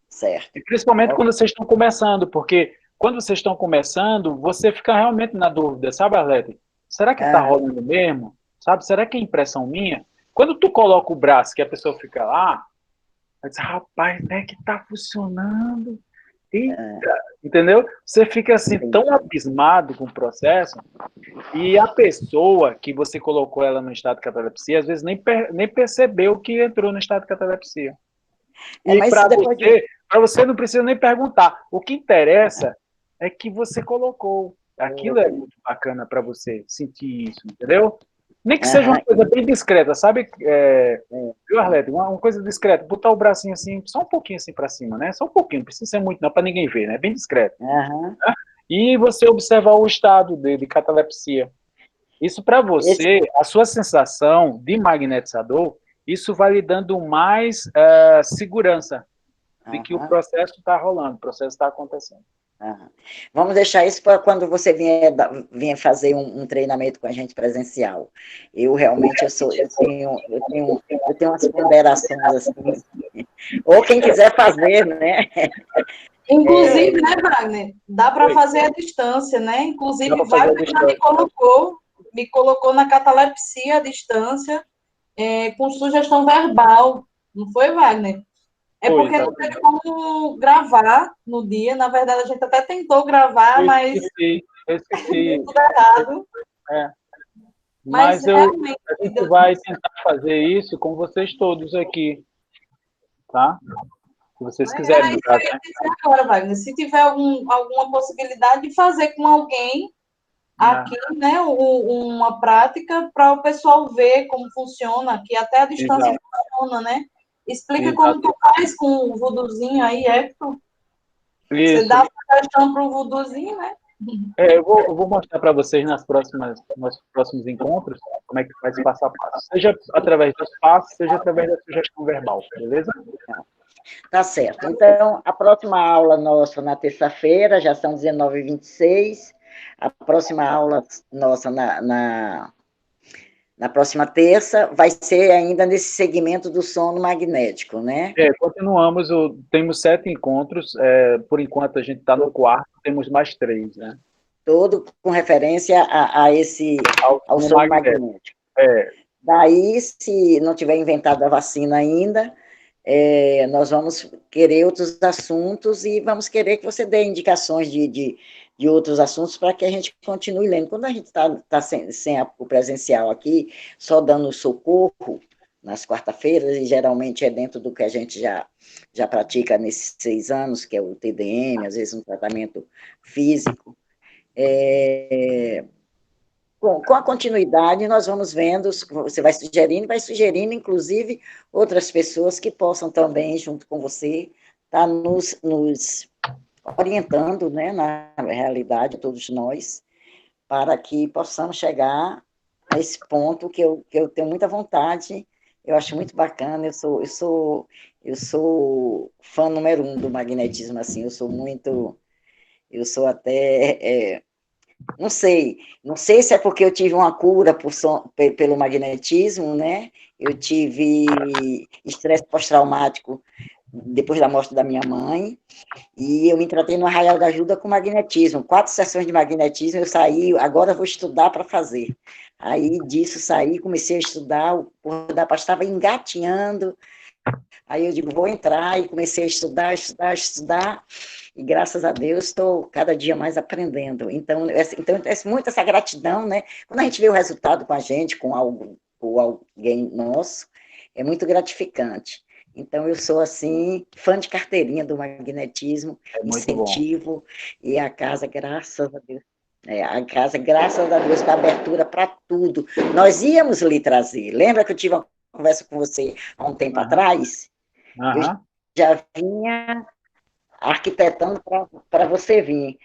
Certo. E principalmente quando vocês estão começando, porque quando vocês estão começando, você fica realmente na dúvida, sabe, Arlete? Será que está rolando mesmo? Sabe? Será que é impressão minha? Quando tu coloca o braço, que a pessoa fica lá, aí diz, rapaz, né, que tá funcionando. Eita, entendeu? Você fica assim tão abismado com o processo, e a pessoa que você colocou ela no estado de catalepsia, às vezes nem percebeu que entrou no estado de catalepsia. E para você não precisa nem perguntar. O que interessa é que você colocou. Aquilo é muito bacana para você sentir isso, entendeu? Nem que seja uma coisa bem discreta, sabe? Viu, Arlete? Uma coisa discreta, botar o bracinho assim, só um pouquinho assim para cima, né? Só um pouquinho, não precisa ser muito, não, para ninguém ver, né? Bem discreto. Uhum. Né? E você observar o estado de catalepsia. Isso para você, a sua sensação de magnetizador, isso vai lhe dando mais segurança de que o processo está rolando, o processo está acontecendo. Vamos deixar isso para quando você vier fazer um treinamento com a gente presencial. Eu realmente eu tenho umas ponderações assim. Ou quem quiser fazer, né? Inclusive, né, Wagner? Dá para fazer à distância, né? Inclusive, Wagner já me colocou na catalepsia à distância, com sugestão verbal. Não foi, Wagner? Porque não teve como gravar no dia. Na verdade, a gente até tentou gravar, mas eu esqueci. tudo errado. Mas a gente vai tentar fazer isso com vocês todos aqui, tá? Se vocês quiserem. Isso que eu ia dizer agora, Wagner. Se tiver alguma possibilidade de fazer com alguém aqui, né, uma prática para o pessoal ver como funciona, que até a distância funciona, né? Explica como tu faz com o voodoozinho aí, Hector. Você dá a sugestão para o voodoozinho, né? Eu vou mostrar para vocês nos próximos encontros como é que faz passo a passo. Seja através dos passos, seja através da sugestão verbal, beleza? Tá certo. Então, a próxima aula nossa na terça-feira, já são 19h26. A próxima aula nossa na próxima terça vai ser ainda nesse segmento do sono magnético, né? Continuamos, temos 7 encontros, por enquanto a gente está no 4º, temos mais 3, né? Todo com referência ao sono magnético. Daí, se não tiver inventado a vacina ainda, nós vamos querer outros assuntos e vamos querer que você dê indicações de outros assuntos para que a gente continue lendo. Quando a gente está sem o presencial aqui, só dando socorro nas quarta-feiras, e geralmente é dentro do que a gente já pratica nesses 6 anos, que é o TDM, às vezes um tratamento físico, com a continuidade, nós vamos vendo, você vai sugerindo, inclusive, outras pessoas que possam também, junto com você, estar nos orientando, né, na realidade, todos nós, para que possamos chegar a esse ponto que eu tenho muita vontade, eu acho muito bacana, eu sou fã número 1 do magnetismo, assim, eu sou até... Não sei se é porque eu tive uma cura pelo magnetismo, né? Eu tive estresse pós-traumático depois da morte da minha mãe, e eu me tratei no Arraial da Ajuda com magnetismo, 4 sessões de magnetismo, eu saí, agora eu vou estudar para fazer. Aí disso saí, comecei a estudar, o porra da paz estava engatinhando, aí eu digo, vou entrar, e comecei a estudar, e graças a Deus estou cada dia mais aprendendo. Então é muito essa gratidão, né? Quando a gente vê o resultado com a gente, com alguém nosso, é muito gratificante. Então eu sou, assim, fã de carteirinha do magnetismo, incentivo, e a casa, graças a Deus, graças a Deus, dá abertura para tudo. Nós íamos lhe trazer. Lembra que eu tive uma conversa com você há um tempo atrás? Eu já vinha arquitetando para você vir,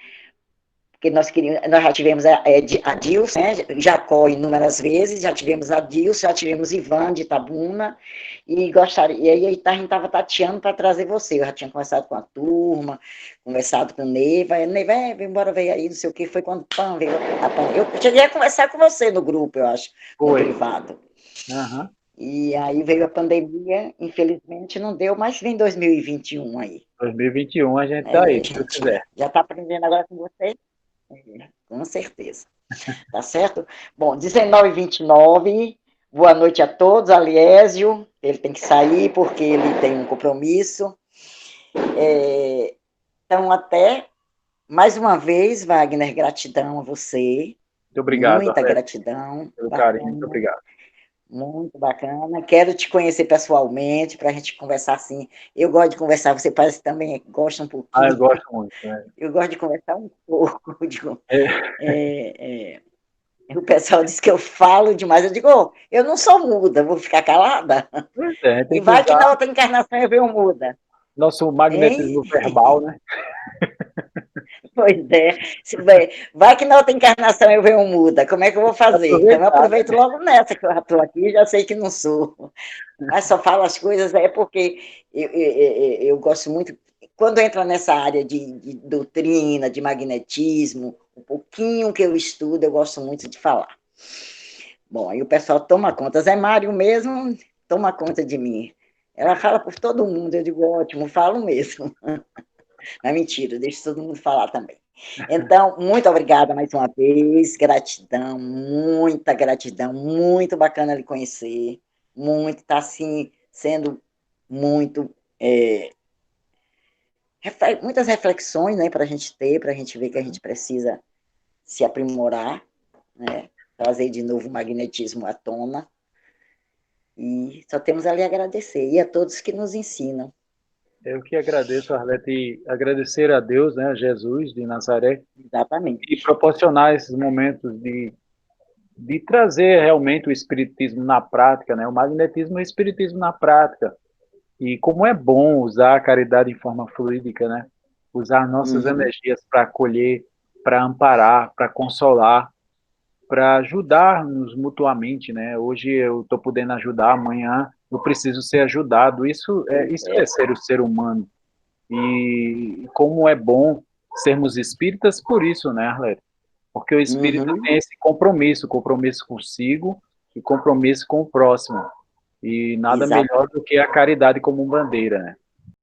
porque nós já tivemos a Dilson, né, Jacó inúmeras vezes, já tivemos a Dilson, já tivemos Ivan de Itabuna, e aí a gente estava tateando para trazer você. Eu já tinha conversado com a turma, conversado com o Neiva, vem embora, veio aí, não sei o que, foi quando veio a Pan. Eu cheguei a conversar com você no grupo, eu acho, no privado. E aí veio a pandemia, infelizmente não deu, mas vem 2021 aí. 2021 a gente está aí, se Deus quiser. Já está aprendendo agora com você? Com certeza. Tá certo? Bom, 19h29, boa noite a todos. Aliésio, ele tem que sair porque ele tem um compromisso. Então, até mais uma vez, Wagner, gratidão a você. Muito obrigado. Muita gratidão. Pelo carinho, muito obrigado. Muito bacana. Quero te conhecer pessoalmente para a gente conversar assim. Eu gosto de conversar, você parece que também gosta um Ah, eu pouquinho. gosto muito, né? Eu gosto de conversar um pouco. É. O pessoal diz que eu falo demais. Eu digo, eu não sou muda, vou ficar calada. Pois é, E tem que vai que usar na outra encarnação eu venho muda. nosso Hein? magnetismo verbal, né? Pois é. Vai que na outra encarnação eu venho muda. Como é que eu vou fazer? Então eu Aproveitar, aproveito né? logo nessa, que eu já estou aqui, já sei que não sou. Mas só falo as coisas porque eu gosto muito. Quando entra nessa área de doutrina, de magnetismo, um pouquinho que eu estudo, eu gosto muito de falar. Bom, aí o pessoal toma conta. Zé Mário mesmo toma conta de mim. Ela fala por todo mundo, eu digo, ótimo, falo mesmo. Mas mentira, deixa todo mundo falar também. Então, muito obrigada mais uma vez, gratidão, muita gratidão, muito bacana lhe conhecer, muito, está assim, sendo muito, muitas reflexões, né, para a gente ter, para a gente ver que a gente precisa se aprimorar, né, trazer de novo o magnetismo à tona, e só temos a lhe agradecer, e a todos que nos ensinam. Eu que agradeço, Arlete, e agradecer a Deus, né, a Jesus de Nazaré, Exatamente. e proporcionar esses momentos de trazer realmente o espiritismo na prática, né, o magnetismo e o espiritismo na prática. E como é bom usar a caridade em forma fluídica, né? Usar nossas energias para acolher, para amparar, para consolar, para ajudar-nos mutuamente, né? Hoje eu estou podendo ajudar, amanhã eu preciso ser ajudado. Isso é ser o ser humano. E como é bom sermos espíritas por isso, né, Arlete? Porque o espírito tem esse compromisso consigo e compromisso com o próximo. E nada Exato. melhor do que a caridade como bandeira, né?